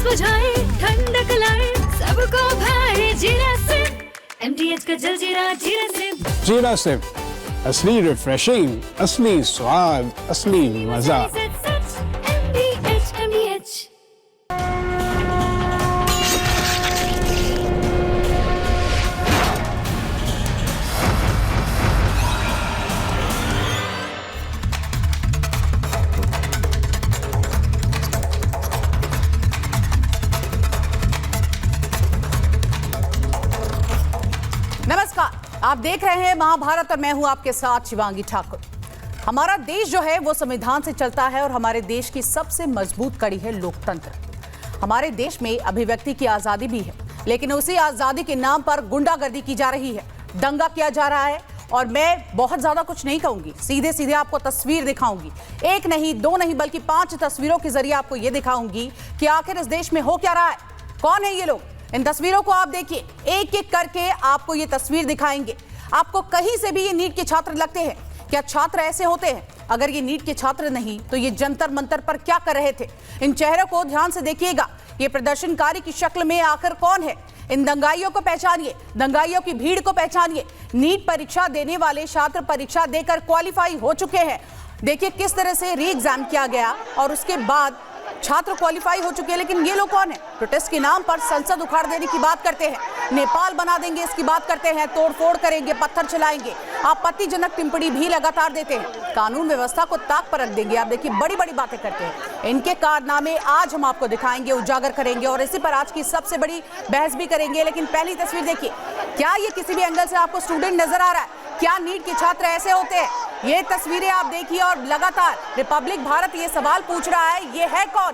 बुझाए, ठंडक लाए, सबको भाए जीरा सिप। MTH का जलजीरा जीरा सिप। जीरा सिप, असली रिफ्रेशिंग, असली स्वाद, असली मजा। MTH। नमस्कार, आप देख रहे हैं महाभारत और मैं हूं आपके साथ शिवांगी ठाकुर। हमारा देश जो है वो संविधान से चलता है और हमारे देश की सबसे मजबूत कड़ी है लोकतंत्र। हमारे देश में अभिव्यक्ति की आजादी भी है, लेकिन उसी आजादी के नाम पर गुंडागर्दी की जा रही है, दंगा किया जा रहा है। और मैं बहुत ज्यादा कुछ नहीं कहूंगी, सीधे सीधे आपको तस्वीर दिखाऊंगी। एक नहीं, दो नहीं, बल्कि 5 तस्वीरों के जरिए आपको यह दिखाऊंगी कि आखिर इस देश में हो क्या रहा है, कौन है ये लोग। इन तस्वीरों को आप देखिए, एक एक करके आपको ये तस्वीर दिखाएंगे। आपको कहीं से भी ये नीट के छात्र लगते हैं क्या? छात्र ऐसे होते हैं? अगर ये नीट के छात्र नहीं तो ये जंतर मंतर पर क्या कर रहे थे? इन चेहरों को ध्यान से देखिएगा। ये प्रदर्शनकारी की शक्ल में आखिर कौन है? इन दंगाइयों को पहचानिए, दंगाइयों की भीड़ को पहचानिए। नीट परीक्षा देने वाले छात्र परीक्षा देकर क्वालिफाई हो चुके हैं। देखिए किस तरह से री एग्जाम किया गया और उसके बाद छात्र क्वालिफाई हो चुके हैं। लेकिन ये लोग कौन है? प्रोटेस्ट के नाम पर संसद उखाड़ देने की बात करते हैं, नेपाल बना देंगे इसकी बात करते हैं, तोड़फोड़ करेंगे, पत्थर चलाएंगे, आपत्तिजनक टिप्पणी भी लगातार देते हैं, कानून व्यवस्था को ताक पर रख देंगे। आप देखिए बड़ी बड़ी बातें करते हैं। इनके कारनामे आज हम आपको दिखाएंगे, उजागर करेंगे और इसी पर आज की सबसे बड़ी बहस भी करेंगे। लेकिन पहली तस्वीर देखिए, क्या ये किसी भी एंगल से आपको स्टूडेंट नजर आ रहा है? क्या नीट के छात्र ऐसे होते हैं? ये तस्वीरें आप देखिए और लगातार रिपब्लिक भारत ये सवाल पूछ रहा है, ये है कौन,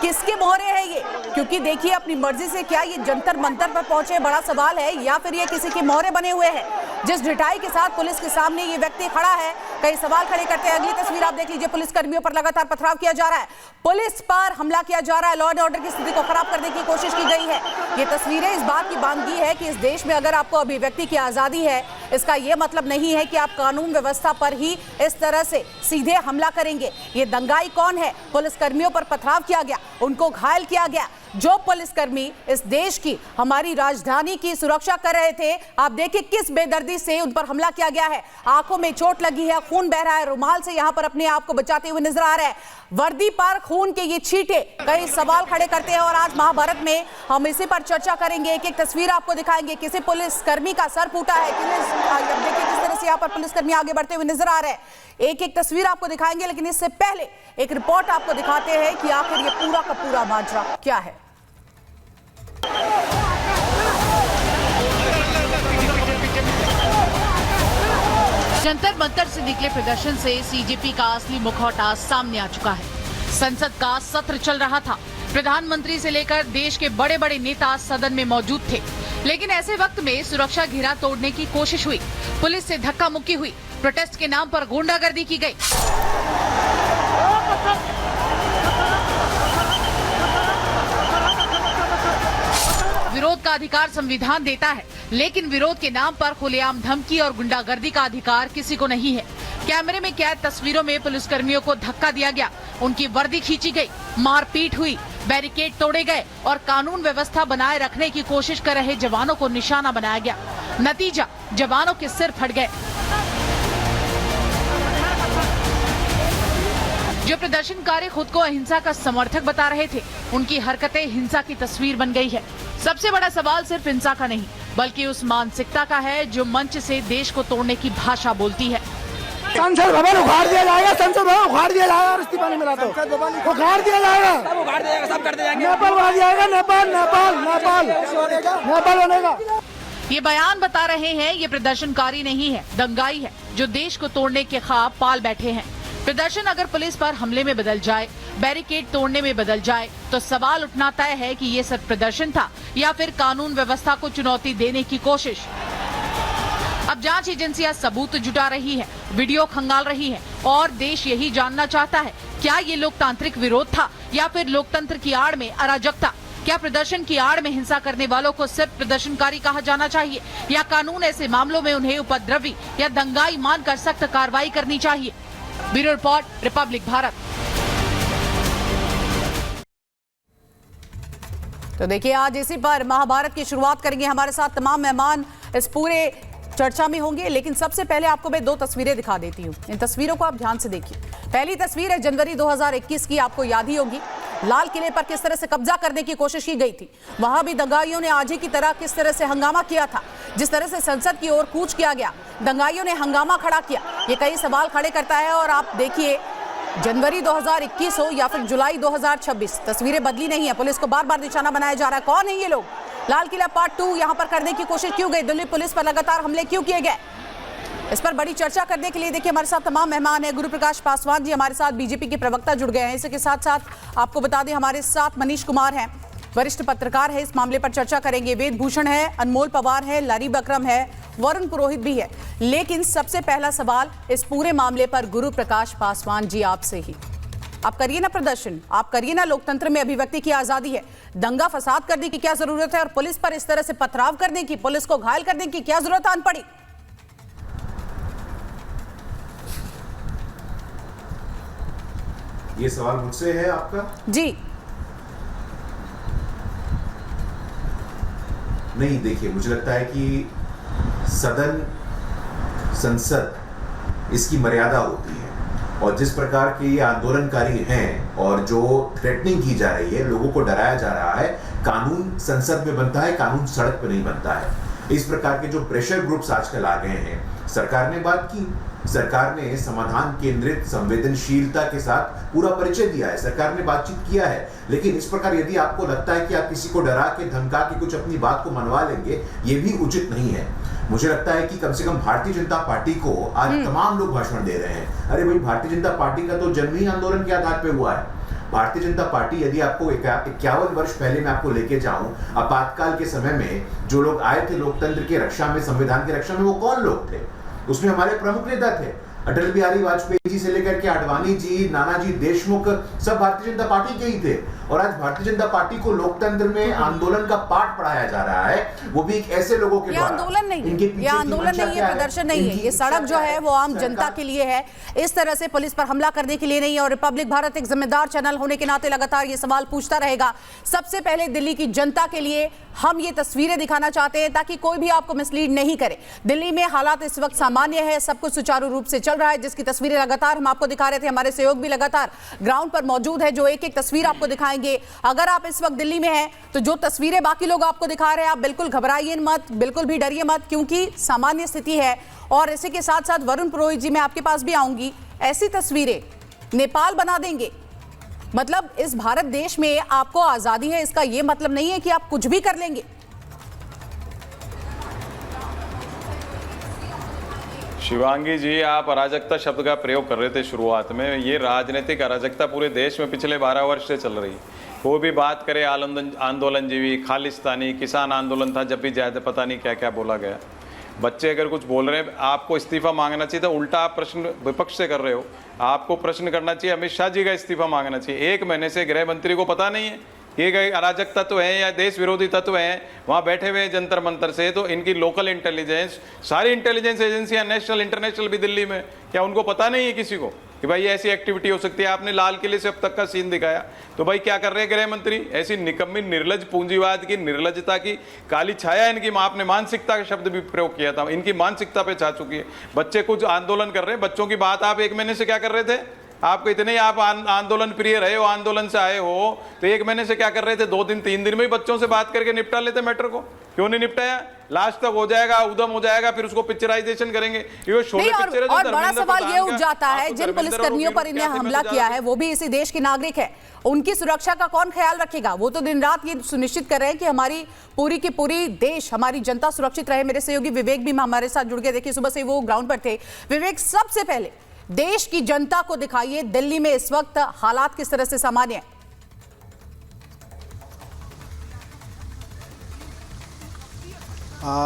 किसके मोहरे है ये? क्योंकि देखिए अपनी मर्जी से क्या ये जंतर मंतर पर पहुंचे, बड़ा सवाल है, या फिर ये किसी के मोहरे बने हुए हैं? जिस ढिठाई के साथ पुलिस के सामने ये व्यक्ति खड़ा है, कई सवाल खड़े करते हैं। अगली तस्वीर आप देख लीजिए, पुलिस कर्मियों पर लगातार पथराव किया जा रहा है, पुलिस पर हमला किया जा रहा है, लॉ एंड ऑर्डर की स्थिति को खराब करने की कोशिश की गई है। ये तस्वीरें इस बात की बानगी है कि इस देश में अगर आपको अभिव्यक्ति की आजादी है, इसका यह मतलब नहीं है कि आप कानून व्यवस्था पर ही इस तरह से सीधे हमला करेंगे। ये दंगाई कौन है? पुलिस कर्मियों पर पथराव किया गया, उनको घायल किया गया। जो पुलिसकर्मी इस देश की, हमारी राजधानी की सुरक्षा कर रहे थे, आप देखिए किस बेदर्दी से उन पर हमला किया गया है। आंखों में चोट लगी है, खून बह रहा है, रुमाल से यहां पर अपने आप को बचाते हुए नजर आ रहा है। वर्दी पर खून के ये छींटे कई सवाल खड़े करते हैं और आज महाभारत में हम इसी पर चर्चा करेंगे। एक एक तस्वीर आपको दिखाएंगे। किसी पुलिसकर्मी का सर फूटा है, देखिए किस तरह से यहाँ पर पुलिसकर्मी आगे बढ़ते हुए नजर आ रहे हैं। एक एक तस्वीर आपको दिखाएंगे, लेकिन इससे पहले एक रिपोर्ट आपको दिखाते हैं कि आखिर ये पूरा का पूरा माजरा क्या है। जंतर मंतर से निकले प्रदर्शन से सीजेपी का असली मुखौटा सामने आ चुका है। संसद का सत्र चल रहा था, प्रधानमंत्री से लेकर देश के बड़े बड़े नेता सदन में मौजूद थे। लेकिन ऐसे वक्त में सुरक्षा घेरा तोड़ने की कोशिश हुई, पुलिस से धक्का मुक्की हुई, प्रोटेस्ट के नाम पर गुंडागर्दी की गई। विरोध का अधिकार संविधान देता है, लेकिन विरोध के नाम पर खुलेआम धमकी और गुंडागर्दी का अधिकार किसी को नहीं है। कैमरे में कैद तस्वीरों में पुलिसकर्मियों को धक्का दिया गया, उनकी वर्दी खींची गई, मारपीट हुई, बैरिकेड तोड़े गए और कानून व्यवस्था बनाए रखने की कोशिश कर रहे जवानों को निशाना बनाया गया। नतीजा, जवानों के सिर फट गए। जो प्रदर्शनकारी खुद को अहिंसा का समर्थक बता रहे थे, उनकी हरकतें हिंसा की तस्वीर बन गई है। सबसे बड़ा सवाल सिर्फ हिंसा का नहीं, बल्कि उस मानसिकता का है जो मंच से देश को तोड़ने की भाषा बोलती है। संसद भवन उखाड़ दिया जाएगा, संसद भवन उखाड़ दिया जाएगा और इस्तीफा नहीं मिला तो उखाड़ दिया जाएगा, सब उखाड़ दिया जाएगा, सब कर दिया नेपाल उखाड़ जाएगा, नेपाल नेपाल नेपाल नेपाल बनेगा। ये बयान बता रहे हैं ये प्रदर्शनकारी नहीं है, दंगाई है, जो देश को तोड़ने के ख्वाब पाल बैठे हैं। प्रदर्शन अगर पुलिस पर हमले में बदल जाए, बैरिकेड तोड़ने में बदल जाए, तो सवाल उठना तय है कि ये सब प्रदर्शन था या फिर कानून व्यवस्था को चुनौती देने की कोशिश। अब जांच एजेंसियां सबूत जुटा रही है, वीडियो खंगाल रही है और देश यही जानना चाहता है, क्या ये लोकतांत्रिक विरोध था या फिर लोकतंत्र की आड़ में अराजकता? क्या प्रदर्शन की आड़ में हिंसा करने वालों को सिर्फ प्रदर्शनकारी कहा जाना चाहिए या कानून ऐसे मामलों में उन्हें उपद्रवी या दंगाई मानकर सख्त कार्रवाई करनी चाहिए? Bureau report, Republic Bharat. तो देखिए, आज इसी पर महाभारत की शुरुआत करेंगे। हमारे साथ तमाम मेहमान इस पूरे चर्चा में होंगे, लेकिन सबसे पहले आपको मैं 2 तस्वीरें दिखा देती हूँ। इन तस्वीरों को आप ध्यान से देखिए। पहली तस्वीर है जनवरी 2021 की, आपको याद ही होगी लाल किले पर किस तरह से कब्जा करने की कोशिश की गई थी। वहां भी दंगाइयों ने आज ही की तरह किस तरह से हंगामा किया था, जिस तरह से संसद की ओर कूच किया गया, दंगाइयों ने हंगामा खड़ा किया। ये कई सवाल खड़े करता है। और आप देखिए, जनवरी 2021 हो या फिर जुलाई 2026, तस्वीरें बदली नहीं है। पुलिस को बार बार निशाना बनाया जा रहा है। कौन है ये लोग? लाल किला पार्ट 2 यहां पर करने की कोशिश क्यों गई? दिल्ली पुलिस पर लगातार हमले क्यों किए गए? इस पर बड़ी चर्चा करने के लिए देखिए हमारे साथ तमाम मेहमान हैं। गुरु प्रकाश पासवान जी हमारे साथ बीजेपी के प्रवक्ता जुड़ गए हैं। इसके साथ साथ आपको बता दें, हमारे साथ मनीष कुमार हैं, वरिष्ठ पत्रकार है, इस मामले पर चर्चा करेंगे। वेद भूषण है, अनमोल पवार है, लारी बकरम है, वरुण पुरोहित भी है। लेकिन सबसे पहला सवाल इस पूरे मामले पर गुरु प्रकाश पासवान जी आपसे ही। आप करिए ना प्रदर्शन, आप करिए ना, लोकतंत्र में अभिव्यक्ति की आजादी है। दंगा फसाद करने की क्या जरूरत है? और पुलिस पर इस तरह से पथराव करने की, पुलिस को घायल करने की क्या जरूरत आन पड़ी? ये सवाल मुझसे है आपका? जी नहीं, देखिए, मुझे लगता है कि सदन, संसद, इसकी मर्यादा होती है। और जिस प्रकार के ये आंदोलनकारी हैं और जो थ्रेटनिंग की जा रही है, लोगों को डराया जा रहा है, कानून संसद में बनता है, कानून सड़क पे नहीं बनता है। इस प्रकार के जो प्रेशर ग्रुप्स आजकल आ गए हैं, सरकार ने बात की, सरकार ने समाधान केंद्रित संवेदनशीलता के साथ पूरा परिचय दिया है, सरकार ने बातचीत किया है। लेकिन इस प्रकार यदि आपको लगता है कि आप किसी को डरा के, धमका के कुछ अपनी बात को मनवा लेंगे, ये भी उचित नहीं है। मुझे लगता है कि कम से कम भारतीय जनता पार्टी को आज तमाम लोग भाषण दे रहे हैं। अरे भाई, भारतीय जनता पार्टी का तो जन्म ही आंदोलन के आधार पे हुआ है। भारतीय जनता पार्टी, यदि आपको 51 वर्ष पहले मैं आपको लेके जाऊं, आपातकाल के समय में जो लोग आए थे लोकतंत्र की रक्षा में, संविधान की रक्षा में, वो कौन लोग थे? उसमें हमारे प्रमुख नेता थे, अटल बिहारी वाजपेयी जी से लेकर के आडवाणी जी, नानाजी देशमुख, सब भारतीय जनता पार्टी के ही थे। और आज भारतीय जनता पार्टी को लोकतंत्र में आंदोलन का पाठ पढ़ाया जा रहा है, वो भी एक ऐसे लोगों के द्वारा। आंदोलन नहीं है, ये आंदोलन नहीं है, प्रदर्शन नहीं है, ये सड़क जो है वो आम जनता के लिए है। इस तरह से पुलिस पर हमला करने के लिए नहीं है। और रिपब्लिक भारत एक जिम्मेदार चैनल होने के नाते लगातार ये सवाल पूछता रहेगा। सबसे पहले दिल्ली की जनता के लिए हम ये तस्वीरें दिखाना चाहते हैं ताकि कोई भी आपको मिसलीड नहीं करे। दिल्ली में हालात इस वक्त सामान्य है, सब कुछ सुचारू रूप से चल रहा है, जिसकी तस्वीरें लगातार हम आपको दिखा रहे थे। हमारे सहयोग भी लगातार ग्राउंड पर मौजूद है, जो एक एक तस्वीर आपको दिखाएंगे। अगर आप इस वक्त दिल्ली में हैं तो जो तस्वीरें बाकी लोग आपको दिखा रहे हैं, आप बिल्कुल घबराइए मत, बिल्कुल भी डरिए मत, क्योंकि सामान्य स्थिति है। और इसी के साथ साथ वरुण पुरोहित जी, मैं आपके पास भी आऊंगी। ऐसी तस्वीरें नेपाल बना देंगे, मतलब इस भारत देश में आपको आजादी है, इसका यह मतलब नहीं है कि आप कुछ भी कर लेंगे। शिवांगी जी, आप अराजकता शब्द का प्रयोग कर रहे थे शुरुआत में। ये राजनीतिक अराजकता पूरे देश में पिछले 12 वर्ष से चल रही है। वो भी बात करें आंदोलन जीवी, खालिस्तानी, किसान आंदोलन था, जब भी जाए पता नहीं क्या क्या बोला गया। बच्चे अगर कुछ बोल रहे हैं, आपको इस्तीफा मांगना चाहिए था। उल्टा आप प्रश्न विपक्ष से कर रहे हो। आपको प्रश्न करना चाहिए, अमित शाह जी का इस्तीफा मांगना चाहिए। 1 महीने से गृह मंत्री को पता नहीं है ये कई अराजक तत्व हैं या देश विरोधी तत्व हैं वहाँ बैठे हुए हैं जंतर मंतर से। तो इनकी लोकल इंटेलिजेंस, सारी इंटेलिजेंस एजेंसियां, नेशनल इंटरनेशनल भी दिल्ली में, क्या उनको पता नहीं है किसी को कि भाई ऐसी एक्टिविटी हो सकती है? आपने लाल किले से अब तक का सीन दिखाया, तो भाई क्या कर रहे हैं गृह मंत्री? ऐसी निकम्मी, निर्लज, पूंजीवाद की, निर्लजता की काली छाया इनकी। आपने मानसिकता का शब्द भी प्रयोग किया था, इनकी मानसिकता पे छा चुकी है। बच्चे कुछ आंदोलन कर रहे हैं, बच्चों की बात आप 1 महीने से क्या कर रहे थे? आपको इतने ही आप आंदोलन प्रिय रहे हो, आंदोलन से आए हो, तो 1 महीने से क्या कर रहे थे? 2 दिन 3 दिन में ही बच्चों से बात करके निपटा लेते मैटर को। क्यों नहीं निपटाया? लास्ट तक हो जाएगा, उदम हो जाएगा, फिर उसको पिक्चराइजेशन करेंगे। ये शोले पिक्चर है। और बड़ा सवाल ये उठ जाता है, जिन पुलिसकर्मियों पर इन्हें हमला किया है वो भी इसी देश के नागरिक है, उनकी सुरक्षा का कौन ख्याल रखेगा? वो तो दिन रात ये सुनिश्चित कर रहे हैं कि हमारी पूरी की पूरी देश, हमारी जनता सुरक्षित रहे। मेरे सहयोगी विवेक भी हमारे साथ जुड़ गए, देखिए सुबह से वो ग्राउंड पर थे। विवेक, सबसे पहले देश की जनता को दिखाइए दिल्ली में इस वक्त हालात किस तरह से सामान्य है।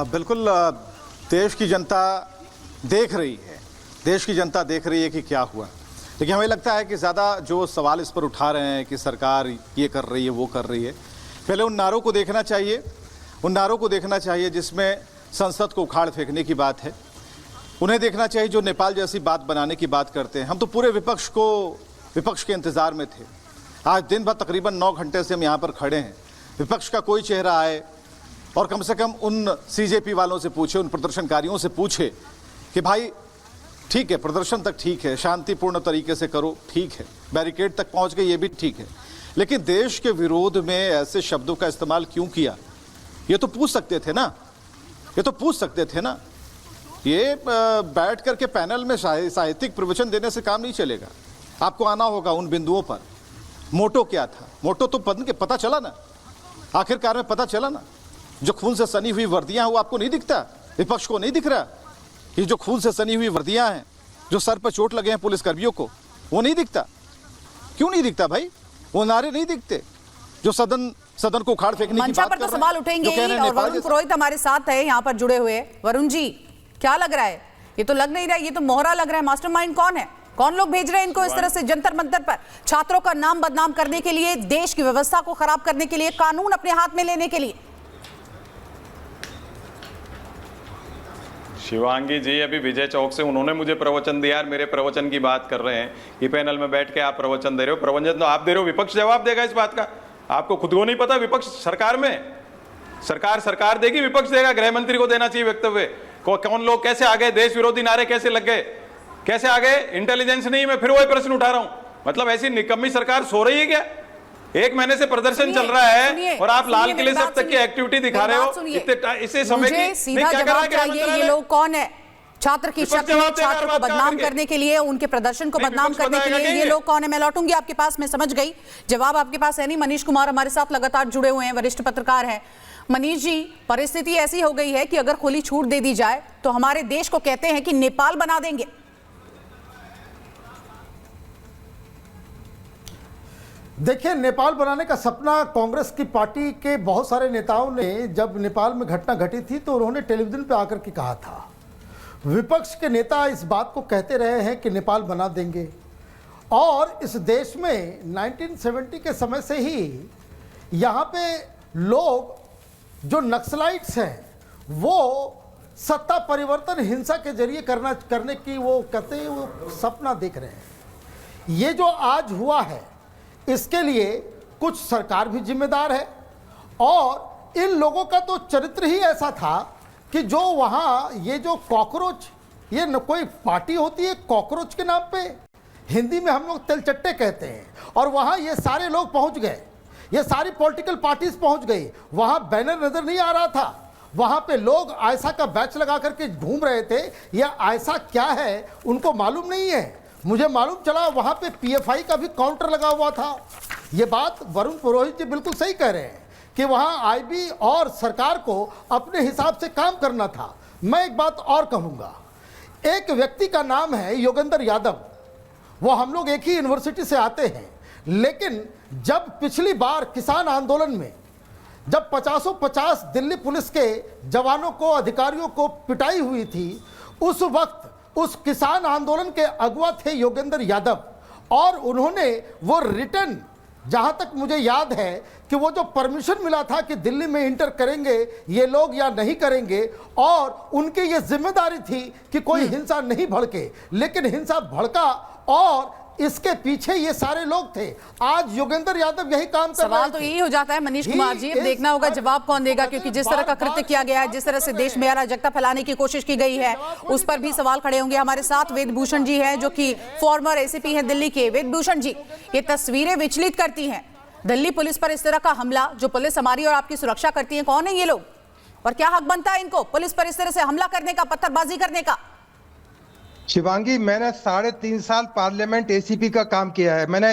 बिल्कुल, देश की जनता देख रही है, देश की जनता देख रही है कि क्या हुआ। लेकिन हमें लगता है कि ज़्यादा जो सवाल इस पर उठा रहे हैं कि सरकार ये कर रही है, वो कर रही है, पहले उन नारों को देखना चाहिए, उन नारों को देखना चाहिए जिसमें संसद को उखाड़ फेंकने की बात है। उन्हें देखना चाहिए जो नेपाल जैसी बात बनाने की बात करते हैं। हम तो पूरे विपक्ष के इंतज़ार में थे। आज दिन भर तकरीबन 9 घंटे से हम यहाँ पर खड़े हैं। विपक्ष का कोई चेहरा आए और कम से कम उन सीजेपी वालों से पूछे, उन प्रदर्शनकारियों से पूछे कि भाई ठीक है, प्रदर्शन तक ठीक है, शांतिपूर्ण तरीके से करो, ठीक है, बैरिकेड तक पहुंच गए, ये भी ठीक है, लेकिन देश के विरोध में ऐसे शब्दों का इस्तेमाल क्यों किया? ये तो पूछ सकते थे ना, ये तो पूछ सकते थे ना। ये बैठ करके पैनल में साहित्यिक प्रवचन देने से काम नहीं चलेगा। आपको आना होगा उन बिंदुओं पर। मोटो क्या था? मोटो तो पता चला ना, आखिरकार में पता चला ना। जो खून से सनी हुई वर्दियां हैं वो आपको नहीं दिखता? विपक्ष को नहीं दिख रहा कि जो खून से सनी हुई वर्दियां हैं, जो सर पर चोट लगे हैं पुलिस कर्मियों को, वो नहीं दिखता? क्यों नहीं दिखता भाई? वो नारे नहीं दिखते जो सदन को उखाड़ फेंकने की मंचा बात पर कर तो रहे सवाल हैं, उठेंगे जो कह रहे ही। हैं और नेपाल वरुण जैसा। पुरोहित हमारे साथ है यहाँ पर जुड़े हुए। वरुण जी, क्या लग रहा है? ये तो लग नहीं रहा है, ये तो मोहरा लग रहा है। मास्टरमाइंड कौन है? कौन लोग भेज रहे हैं इनको इस तरह से जंतर मंतर पर, छात्रों का नाम बदनाम करने के लिए, देश की व्यवस्था को खराब करने के लिए, कानून अपने हाथ में लेने के लिए? शिवांगी जी, अभी विजय चौक से उन्होंने मुझे प्रवचन दिया और मेरे प्रवचन की बात कर रहे हैं कि पैनल में बैठ के आप प्रवचन दे रहे हो। प्रवचन तो आप दे रहे हो, विपक्ष जवाब देगा इस बात का। आपको खुद को नहीं पता? विपक्ष सरकार में, सरकार देगी, विपक्ष देगा। गृह मंत्री को देना चाहिए वक्तव्य। कौन लोग कैसे आ गए, देश विरोधी नारे कैसे लग गए, कैसे आ गए? इंटेलिजेंस नहीं। मैं फिर वही प्रश्न उठा रहा हूं, मतलब ऐसी निकम्मी सरकार सो रही है क्या? 1 महीने से प्रदर्शन चल रहा है और आप लाल किले से अब तक की एक्टिविटी दिखा रहे हो। इसे समय की सीधा जवाब चाहिए। ये लोग कौन है? छात्र की शक्ति में छात्र को बदनाम करने के लिए, उनके प्रदर्शन को बदनाम करने के लिए ये लोग कौन है? मैं लौटूंगी आपके पास, मैं समझ गई, जवाब आपके पास है नहीं। मनीष कुमार हमारे साथ लगातार जुड़े हुए हैं, वरिष्ठ पत्रकार हैं। मनीष जी, परिस्थिति ऐसी हो गई है कि अगर खुली छूट दे दी जाए तो हमारे देश को कहते हैं कि नेपाल बना देंगे। देखिए, नेपाल बनाने का सपना कांग्रेस की पार्टी के बहुत सारे नेताओं ने, जब नेपाल में घटना घटी थी तो उन्होंने टेलीविजन पे आकर के कहा था। विपक्ष के नेता इस बात को कहते रहे हैं कि नेपाल बना देंगे। और इस देश में 1970 के समय से ही यहाँ पे लोग जो नक्सलाइट्स हैं वो सत्ता परिवर्तन हिंसा के जरिए करने की वो कहते हैं, वो सपना देख रहे हैं। ये जो आज हुआ है इसके लिए कुछ सरकार भी जिम्मेदार है। और इन लोगों का तो चरित्र ही ऐसा था कि जो वहाँ ये जो कॉकरोच, ये न कोई पार्टी होती है कॉकरोच के नाम पे, हिंदी में हम लोग तिलचट्टे कहते हैं। और वहाँ ये सारे लोग पहुँच गए, ये सारी पॉलिटिकल पार्टीज पहुँच गई। वहाँ बैनर नज़र नहीं आ रहा था, वहाँ पे लोग आयसा का बैच लगा करके घूम रहे थे। यह आयसा क्या है उनको मालूम नहीं है। मुझे मालूम चला वहाँ पे पीएफआई का भी काउंटर लगा हुआ था। ये बात वरुण पुरोहित जी बिल्कुल सही कह रहे हैं कि वहाँ आईबी और सरकार को अपने हिसाब से काम करना था। मैं एक बात और कहूँगा, एक व्यक्ति का नाम है योगेंद्र यादव। वो हम लोग एक ही यूनिवर्सिटी से आते हैं, लेकिन जब पिछली बार किसान आंदोलन में जब 50 दिल्ली पुलिस के जवानों को, अधिकारियों को पिटाई हुई थी, उस वक्त उस किसान आंदोलन के अगुवा थे योगेंद्र यादव। और उन्होंने वो रिटर्न, जहां तक मुझे याद है कि वो जो परमिशन मिला था कि दिल्ली में इंटर करेंगे ये लोग या नहीं करेंगे, और उनकी ये जिम्मेदारी थी कि कोई हिंसा नहीं भड़के, लेकिन हिंसा भड़का और इसके पीछे ये सारे लोग थे। आज योगेंद्र यादव यही काम कर रहे थे। सवाल तो यही हो जाता है मनीष कुमार जी, अब देखना होगा जवाब कौन देगा, क्योंकि जिस तरह का कृत्य किया गया है, जिस तरह से देश में अराजकता फैलाने की कोशिश की गई है, उस पर भी सवाल खड़े होंगे। हमारे साथ वेद भूषण जी हैं, जो कि फॉर्मर एसीपी हैं दिल्ली के। वेद भूषण जी, ये तस्वीरें विचलित करती हैं। दिल्ली पुलिस पर इस तरह का हमला, जो पुलिस हमारी और आपकी सुरक्षा करती है, कौन है ये लोग और क्या हक बनता है इनको पुलिस पर इस तरह से हमला करने का, पत्थरबाजी करने का? शिवांगी, मैंने 3.5 साल पार्लियामेंट एसीपी का काम किया है। मैंने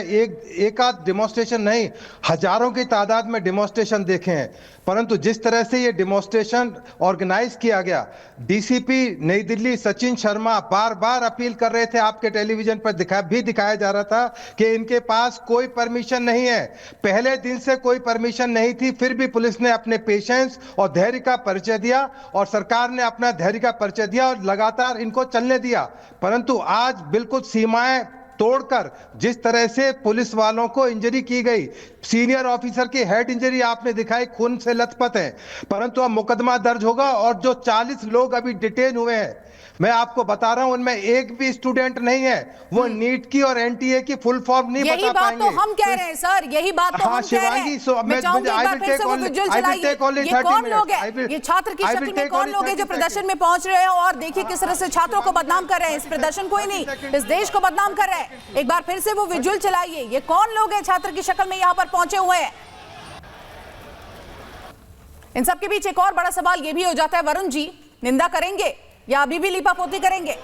एक आध डेमोन्स्ट्रेशन नहीं, हजारों की तादाद में डेमोन्स्ट्रेशन देखे हैं। परंतु जिस तरह से ये डेमोन्स्ट्रेशन ऑर्गेनाइज किया गया, डीसीपी नई दिल्ली सचिन शर्मा बार बार अपील कर रहे थे, आपके टेलीविजन पर दिखाया जा रहा था कि इनके पास कोई परमिशन नहीं है। पहले दिन से कोई परमिशन नहीं थी, फिर भी पुलिस ने अपने पेशेंस और धैर्य का परिचय दिया और सरकार ने अपना धैर्य का परिचय दिया और लगातार इनको चलने दिया। परंतु आज बिल्कुल सीमाएं तोड़कर जिस तरह से पुलिस वालों को इंजरी की गई, सीनियर ऑफिसर की हेड इंजरी आपने दिखाई, खून से लथपथ है, परंतु अब मुकदमा दर्ज होगा और जो 40 लोग अभी डिटेन हुए हैं, मैं आपको बता रहा हूं उनमें एक भी स्टूडेंट नहीं है, वो नीट की और एनटीए की फुल फॉर्म नहीं बता पाएंगे। यही बात तो हम कह रहे हैं सर, यही बात तो हम कह रहे हैं। मैं चाहूंगी एक बार फिर से वो विजुअल चलाइए। ये कौन लोग हैं? ये छात्र की शक्ल में कौन लोग हैं जो प्रदर्शन में पहुंच रहे हैं और देखिए किस तरह से छात्रों को बदनाम कर रहे हैं। इस प्रदर्शन को ही नहीं, इस देश को बदनाम कर रहे हैं। एक बार फिर से वो विजुअल चलाइए। ये कौन लोग हैं छात्र की शक्ल में यहाँ पर पहुंचे हुए हैं? इन सबके बीच एक और बड़ा सवाल ये भी हो जाता है, वरुण जी निंदा करेंगे या अभी भी लीपापोती करेंगे?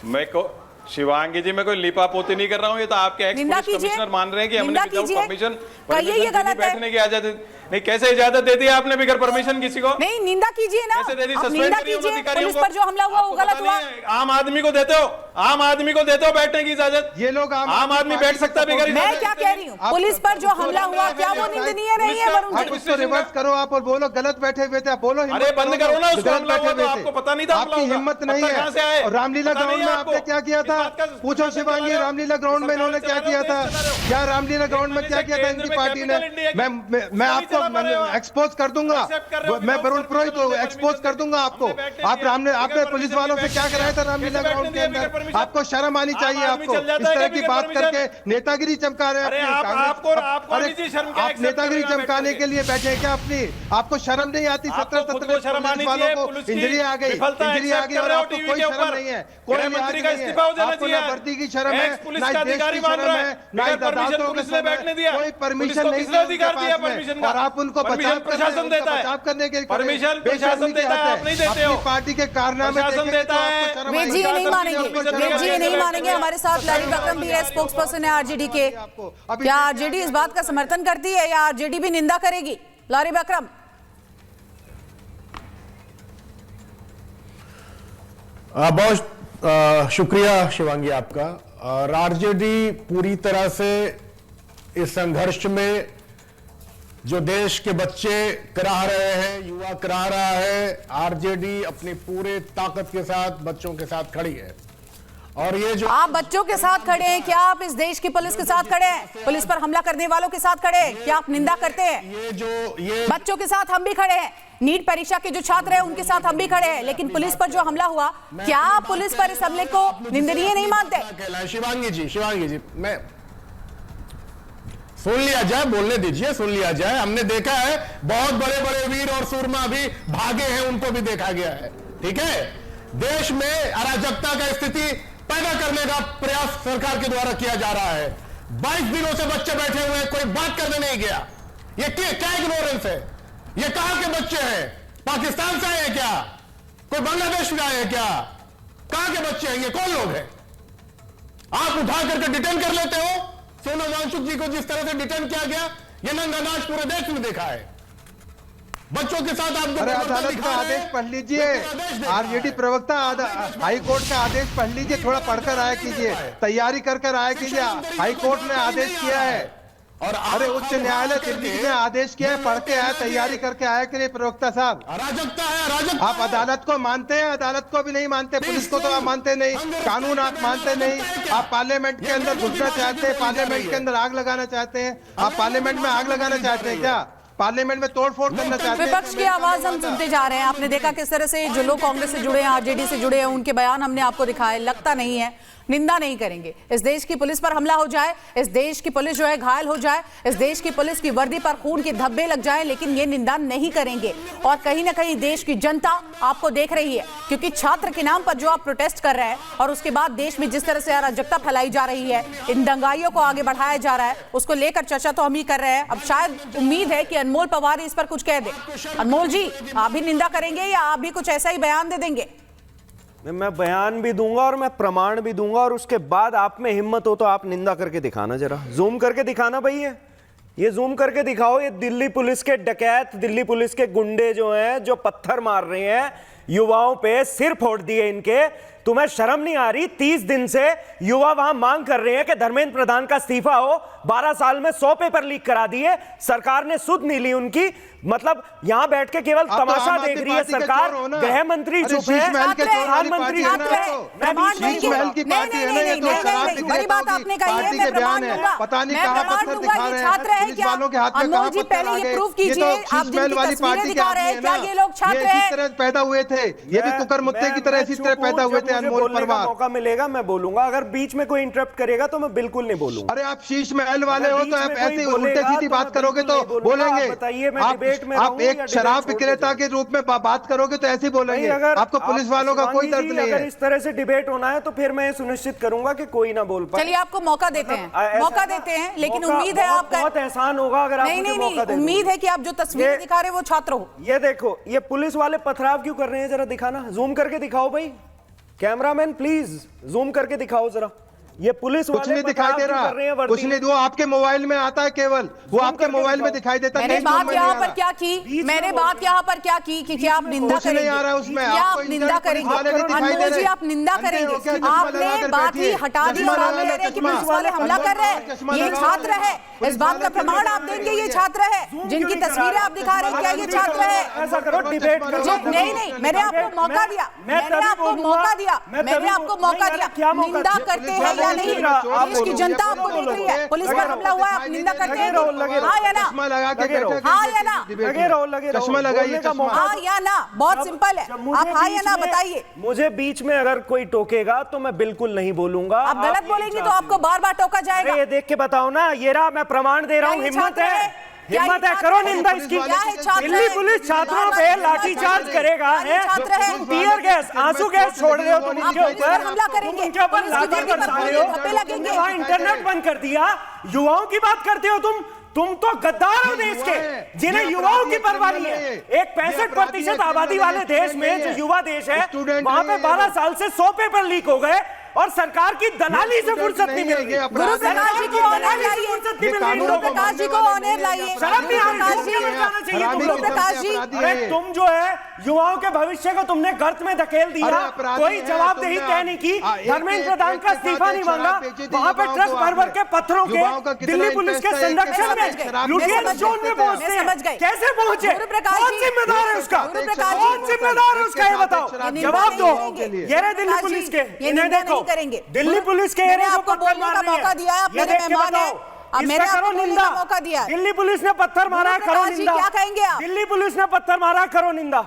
मैं को शिवांगी जी, मैं कोई लीपापोती नहीं कर रहा हूँ। ये तो आपके एक्स पुलिस कमिश्नर मान रहे हैं कि हमने परमिशन बैठने की इजाजत नहीं। कैसे इजाजत दे दी आपने बिगर परमिशन किसी को? नहीं, निंदा कीजिए ना, कैसे दे दी? आप निंदा कीजिए। पुलिस पर जो हमला हुआ वो गलत हुआ। आम आदमी को देते हो, आम आदमी को देते हो बैठने की इजाजत? ये लोग आम आदमी बैठ सकता है बिगर? मैं क्या कह रही हूँ, पुलिस पर जो हमला हुआ क्या वो निंदनीय नहीं है? वरुण जी उसको रिवर्स करो आप और बोलो गलत बैठे हुए थे, बोलो अरे बंद करो ना उसको। हमला हुआ तो आपको पता नहीं था? आपकी हिम्मत नहीं है। रामलीला ग्राउंड में आपने क्या किया था? पूछो शिवांगी, रामलीला ग्राउंड में इन्होंने क्या किया था? क्या रामलीला ग्राउंड में क्या किया था इनकी पार्टी ने? मैं आपको एक्सपोज कर दूंगा, मैं वरुण पुरोहित एक्सपोज कर दूंगा आपको। आपने पुलिस वालों से क्या कराया था रामलीला ग्राउंड के अंदर? आपको शर्म आनी चाहिए। आपको इस तरह की बात करके नेतागिरी चमका रहे हैं। आप नेतागिरी चमकाने के लिए बैठे हैं क्या अपनी? आपको शर्म नहीं आती? 17 पुलिस वालों को इंजरी आ गई और आपको कोई शर्म नहीं है। कोई मंत्री का इस्तीफा हो जाना चाहिए। वर्दी की शर्म है, ना देश की शर्म है, ना अदालतों की शर्म है। कोई परमिशन नहीं है और आप उनको प्रशासन देता है, बचाव करने के परमिशन प्रशासन देता है, आप नहीं देते हो। पार्टी के कारनामे प्रशासन देता है। वेद जी ये नहीं मानेंगे, वेद जी ये नहीं मानेंगे। हमारे साथ लारी बकरम भी है, स्पोक्स पर्सन है आरजेडी के। क्या आरजेडी इस बात का समर्थन करती है या आरजेडी भी निंदा करेगी? लारी बकरम। बहुत शुक्रिया शिवांगी आपका। आरजेडी पूरी तरह से इस संघर्ष में जो देश के बच्चे करा रहे हैं, युवा करा रहा है, आरजेडी अपनी पूरे ताकत के साथ बच्चों के साथ खड़ी है। और ये जो आप बच्चों के साथ खड़े हैं, क्या आप इस देश की पुलिस के साथ खड़े हैं? पुलिस पर हमला करने वालों के साथ खड़े हैं? क्या आप निंदा करते हैं? ये बच्चों के साथ हम भी खड़े हैं, नीट परीक्षा के जो छात्र हैं उनके साथ हम भी खड़े हैं, लेकिन पुलिस पर जो हमला हुआ, क्या आप पुलिस पर इस हमले को निंदनीय नहीं मानते? शिवांगी जी, मैं सुन लिया जाए, बोलने दीजिए, सुन लिया जाए। हमने देखा है बहुत बड़े बड़े वीर और सूरमा भी भागे हैं, उनको भी देखा गया है। ठीक है, देश में अराजकता का स्थिति पैदा करने का प्रयास सरकार के द्वारा किया जा रहा है। 22 दिनों से बच्चे बैठे हुए हैं, कोई बात करने नहीं गया। ये क्या इग्नोरेंस है? ये कहां के बच्चे हैं? पाकिस्तान से आए हैं क्या? कोई बांग्लादेश में आए हैं क्या? कहां के बच्चे हैं? ये कौन लोग हैं? आप उठा करके डिटेन कर लेते हो। सोनम वांगचुक जी को जिस तरह से डिटेन किया गया, ये नंगानाच पूरे देश में देखा है। बच्चों के साथ आप अदालत का आदेश पढ़ लीजिए, आरजेडी प्रवक्ता हाई कोर्ट का आदेश पढ़ लीजिए, थोड़ा पढ़कर आया कीजिए, तैयारी कर आया कीजिए। हाई कोर्ट ने आदेश किया है और अरे उच्च न्यायालय दिल्ली ने आदेश किया है, पढ़ के आया, तैयारी करके आया कि नहीं प्रवक्ता साहब? अराजकता है, अराजकता। आप अदालत को मानते हैं? अदालत को भी नहीं मानते, पुलिस को तो आप मानते नहीं, कानून आप मानते नहीं। आप पार्लियामेंट के अंदर घुसना चाहते हैं, पार्लियामेंट के अंदर आग लगाना चाहते हैं। आप पार्लियामेंट में आग लगाना चाहते हैं क्या? पार्लियामेंट में तोड़फोड़ करना चाहते हैं? विपक्ष की आवाज हम सुनते जा रहे हैं। आपने देखा किस तरह से जो लोग कांग्रेस से जुड़े हैं, आरजेडी से जुड़े हैं, उनके बयान हमने आपको दिखाए। लगता नहीं है, निंदा नहीं करेंगे। इस देश की पुलिस पर हमला हो जाए, इस देश की पुलिस जो है घायल हो जाए, इस देश की पुलिस की वर्दी पर खून के धब्बे लग जाए, लेकिन ये निंदा नहीं करेंगे। और कहीं ना कहीं देश की जनता आपको देख रही है, क्योंकि छात्र के नाम पर जो आप प्रोटेस्ट कर रहे हैं और उसके बाद देश में जिस तरह से अराजकता फैलाई जा रही है, इन दंगाइयों को आगे बढ़ाया जा रहा है, उसको लेकर चर्चा तो हम ही कर रहे हैं। अब शायद उम्मीद है कि अनमोल पवार इस पर कुछ कह दे। अनमोल जी, आप भी निंदा करेंगे या आप भी कुछ ऐसा ही बयान दे देंगे? मैं बयान भी दूंगा और मैं प्रमाण भी दूंगा, और उसके बाद आप में हिम्मत हो तो आप निंदा करके दिखाना, जरा जूम करके दिखाना भैया। ये जूम करके दिखाओ, ये दिल्ली पुलिस के डकैत, दिल्ली पुलिस के गुंडे जो हैं, जो पत्थर मार रहे हैं युवाओं पे, सिर फोड़ दिए इनके, तुम्हें शर्म नहीं आ रही? 30 दिन से युवा वहां मांग कर रहे हैं कि धर्मेंद्र प्रधान का इस्तीफा हो। 12 साल में 100 पेपर लीक करा दिए, सरकार ने सुध नहीं ली उनकी। मतलब यहां बैठ के केवल तमाशा देख रही है सरकार। गृह मंत्री चुप है, प्रधानमंत्री बड़ी बात आपने कही है, मैं प्रमाण दूंगा। पता नहीं मैं कहां प्रमाण पत्थर दूंगा, दिखा ये रहे छात्र हैं, है पुलिस क्या? वालों के हाथ में अनमोल कहां जी, पत्थर पहले आ ये गए? प्रूफ ये कीजिए, तो आप जिनकी शीशमहल वाली तस्वीरें पार्टी के दिखा रहे आदमी हैं, क्या है ये ना? लोग छात्र ये हैं? किस तरह पैदा हुए थे? ये भी कुकर मुत्ते की तरह इसी तरह पैदा हुए थे अनमोल परमार। मौका मिलेगा मैं बोलूंगा, अगर बीच में कोई इंटरप्ट करेगा तो मैं बिल्कुल नहीं बोलूंगा। अरे आप शीश महल वाले हो तो आप ऐसे उल्टे सीधी बोलेगा बात तो करोगे मैं तो बिल्कुल नहीं बोलूंगा। बोलेंगे। आप बताइए, मैं डिबेट में आप रहूं या एक डिबेट शराब छोड़ के विक्रेता जाऊं? के रूप में बात करोगे तो ऐसे ही बोलेंगे। अगर आपको पुलिस वालों का कोई दर्द नहीं अगर है। इस तरह से डिबेट होना है तो फिर मैं ये सुनिश्चित करूंगा कि कोई ना बोल पाए। चलिए आपको मौका देते हैं, मौका देते हैं, लेकिन उम्मीद है आपका बहुत एहसान होगा अगर आप मुझे मौका दें। उम्मीद है कि आप जो तस्वीरें दिखा रहे हैं वो छात्र हो। ये देखो, ये पुलिस वाले पथराव क्यों कर रहे हैं, जरा दिखाना, जूम करके दिखाओ भाई। कैमरामैन प्लीज जूम करके दिखाओ जरा। ये पुलिस कुछ नहीं दिखाई दे रहा, कुछ नहीं। वो आपके मोबाइल में आता है, केवल वो आपके मोबाइल में दिखाई देता है। मैंने बात यहाँ पर क्या की? मैंने बात यहाँ पर क्या की कि क्या आप निंदा करेंगे? नहीं आ रहा उसमें, क्या आप निंदा करेंगे? अनमोल जी, आप निंदा करेंगे? आपने बात ही हटा दी और आप कह रहे हैं कि पुलिस वाले हमला कर रहे हैं। ये छात्र है, इस बात का प्रमाण आप देंगे ये छात्र है जिनकी तस्वीरें आप दिखा रहे हैं, क्या ये छात्र है? ऐसा करो, डिबेट करो। नहीं, मैंने आपको मौका दिया, मैंने आपको मौका दिया, मैंने आपको मौका दिया। निंदा करते हैं या नहीं? देश की जनता आपको देख रही है, पुलिस पर हमला हुआ है, आप निंदा करते हैं? हाँ या ना? हाँ या ना? चश्मा लगाइए, हाँ या ना? बहुत सिंपल है, आप हाँ या ना बताइए। मुझे बीच में अगर कोई टोकेगा तो मैं बिल्कुल नहीं बोलूंगा। आप गलत बोलेंगे तो आपको बार बार टोका जाएगा। ये देख के बताओ ना, ये रहा, मैं प्रमाण दे रहा हूँ। हिम्मत है, हिम्मत है, करो निंदा इसकी। दिल्ली पुलिस छात्रों पे लाठीचार्ज करेगा, तुम टीयर गैस, आंसू गैस छोड़ रहे हो, तुम इनके ऊपर हमला करेंगे, उनके ऊपर लाठी बरसा रहे हो, तुमने वहां इंटरनेट बंद कर दिया, युवाओं की बात करते हो तुम तो गद्दार हो देश के, जिन्हें युवाओं की परवाह नहीं है। एक 65% आबादी वाले देश में जो युवा देश है, वहां पे 12 साल से 100 पेपर लीक हो गए और सरकार की दलाली से फुर्सत नहीं मिल रही। गुरु प्रकाश जी को ऑनर लाइए, गुरु प्रकाश जी को ऑनर लाइए। शर्म नहीं आ रही? गुरु प्रकाश जी, अरे तुम जो है युवाओं के भविष्य को तुमने गर्त में धकेल दिया, कोई जवाबदेही तय नहीं की। धर्मेंद्र प्रधान का इस्तीफा नहीं मांगा, वहां पे ट्रक भर भर के पत्थरों के दिल्ली पुलिस के संरक्षण में लुटियंस जोन में पहुंचते हैं। कैसे पहुंचे? कौन जिम्मेदार है उसका? कौन जिम्मेदार है उसका, ये बताओ, जवाब दो। ये रहे दिल्ली पुलिस के, इन्हें देखो, करेंगे दिल्ली पुलिस के मैंने आपको बोलने का मौका दिया है, आप मेरे मेहमान हैं, अब मैंने आपको बोलने का मौका दिया है। दिल्ली पुलिस ने पत्थर मारा है, करो निंदा। क्या कहेंगे आप? दिल्ली पुलिस ने पत्थर मारा है, करो निंदा।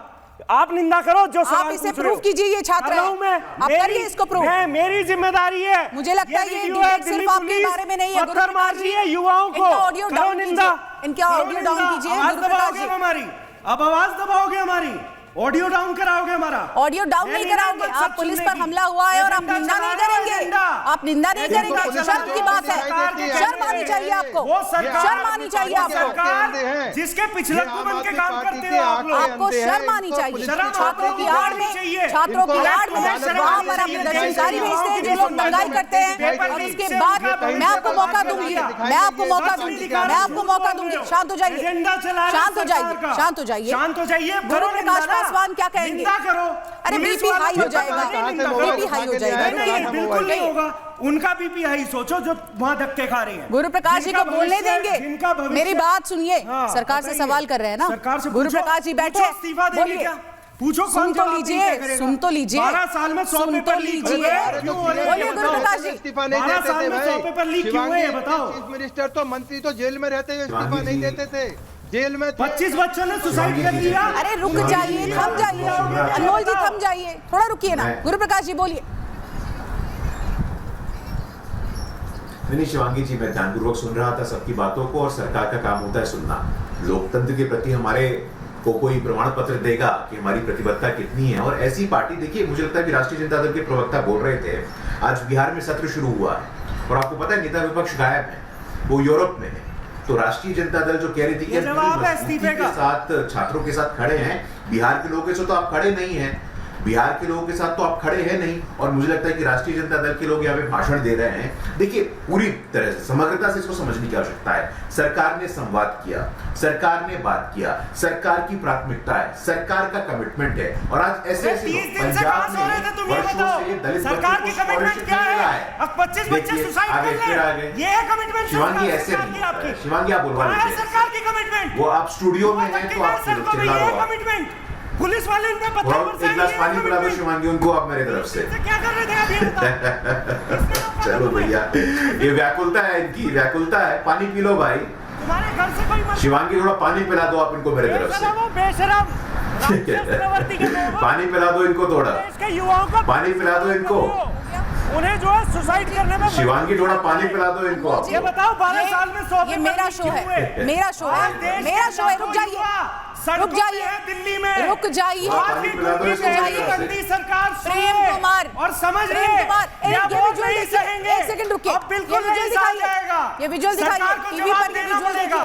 आप निंदा करो, जो आप इसे प्रूफ कीजिए, ये छात्र है, आप करिए इसको प्रूफ। मेरी जिम्मेदारी है। मुझे लगता है ये डिबेट सिर्फ आपके बारे में नहीं है। पत्थर मार रही है युवाओं को, करो निंदा। इनका ऑडियो डाउन कीजिए। हमारी अब आवाज दबाओगे, हमारी ऑडियो डाउन कराओगे, हमारा ऑडियो डाउन नहीं कराओगे। आप पुलिस पर हमला हुआ है और आप निंदा नहीं करेंगे, आप निंदा नहीं करेंगे। शर्म की बात है, शर्म आनी चाहिए आपको, शर्म आनी चाहिए आपको। जिसके पिछले बन के काम करते हो आप लोग, आपको शर्म आनी चाहिए। छात्रों की आड़ में, छात्रों की आड़ में वहां पर आप प्रदर्शनकारी भेजते हैं जो लोग दंगाई करते हैं, और उसके बाद मैं आपको मौका दूंगी, मैं आपको मौका दूंगी, मैं आपको मौका दूंगी। शांत हो जाइए, शांत हो जाइए, शांत हो जाइए, शांत हो जाइए। गुरु प्रकाश पासवान क्या कहेंगे? करो, अरे बीपी हाई हो जाएगा, बीपी हाई हो जाएगा। बिल्कुल नहीं होगा, उनका बीपी हाई सोचो जो वहां धक्के खा रही हैं। गुरु प्रकाश जी को बोलने देंगे? मेरी बात सुनिए, सरकार से सवाल कर रहे हैं ना, गुरु प्रकाश जी बैठे, बोलिए, पूछो, सुन तो लीजिए, सुन तो लीजिए। 12 साल में 100 पेपर लीक हुए, बोलिए गुरु प्रकाश जी। इस्तीफा नहीं देते थे, 100 पेपर लीक क्यों हुए बताओ? चीफ मिनिस्टर तो मंत्री तो जेल में रहते हुए इस्तीफा नहीं देते थे, जेल में 25 बच्चों ने सुसाइड कर लिया। अरे रुक जाइए, थम जाइए, अनमोल जी थम जाइए, थोड़ा रुकिए ना। गुरु प्रकाश जी बोलिए। नहीं शिवांगी जी, मैं ध्यानपूर्वक सुन रहा था सबकी बातों को, और सरकार का काम होता है सुनना। लोकतंत्र के प्रति हमारे को कोई प्रमाण पत्र देगा कि हमारी प्रतिबद्धता कितनी है। और ऐसी पार्टी, देखिए मुझे लगता है कि राष्ट्रीय जनता दल के प्रवक्ता बोल रहे थे, आज बिहार में सत्र शुरू हुआ है और आपको पता है नेता विपक्ष गायब है, वो यूरोप में है। तो राष्ट्रीय जनता दल जो कह रही थी कि साथ छात्रों के साथ खड़े हैं, बिहार के लोगों से तो आप खड़े नहीं हैं। बिहार के लोगों के साथ तो आप खड़े हैं नहीं, और मुझे लगता है कि राष्ट्रीय जनता दल के लोग यहाँ पे भाषण दे रहे हैं। देखिए, पूरी तरह से समग्रता से इसको समझने की आवश्यकता है। सरकार ने संवाद किया, सरकार ने बात किया, सरकार की प्राथमिकता है, सरकार का कमिटमेंट है। और आज ऐसे पंजाब में वर्षों से दलित सरकार की कमिटमेंट क्या है? अब 25 बच्चे सुसाइड कर ले, ये है कमिटमेंट। शिवांगी ऐसे नहीं, शिवांगी आप बोलवा लीजिए। सरकार की कमिटमेंट, वो आप स्टूडियो में हैं तो आप चिल्ला रहे हो। कमिटमेंट पुलिस वाले उन पे पत्थर एक गिलास पानी पिला दो शिवांगी उनको आप मेरी तरफ से। क्या कर रहे थे आप? चलो भैया, ये व्याकुलता है, इनकी व्याकुलता है। पानी पी लो भाई। तुम्हारे घर से कोई शिवांगी थोड़ा पानी पिला दो आप इनको मेरी तरफ से। बेशरम पानी पिला दो इनको, थोड़ा इसके युवाओं को पानी पिला दो इनको। उन्हें जो है सुसाइड करने में। शिवांगी थोड़ा पानी पिला दो इनको। ये बताओ 12 साल में 100 ये मेरा शो है, मेरा शो है, मेरा शो है। रुक जाइए, रुक जाइए, दिल्ली में रुक जाइए, सरकार प्रेम कुमार और समझ प्रेम कुमार, ये विजुअल देखिए, एक सेकंड रुकिए, बिल्कुल ये विजुअल दिखाइए, ये विजुअल दिखाइए, टीवी पर ये विजुअल देखिए,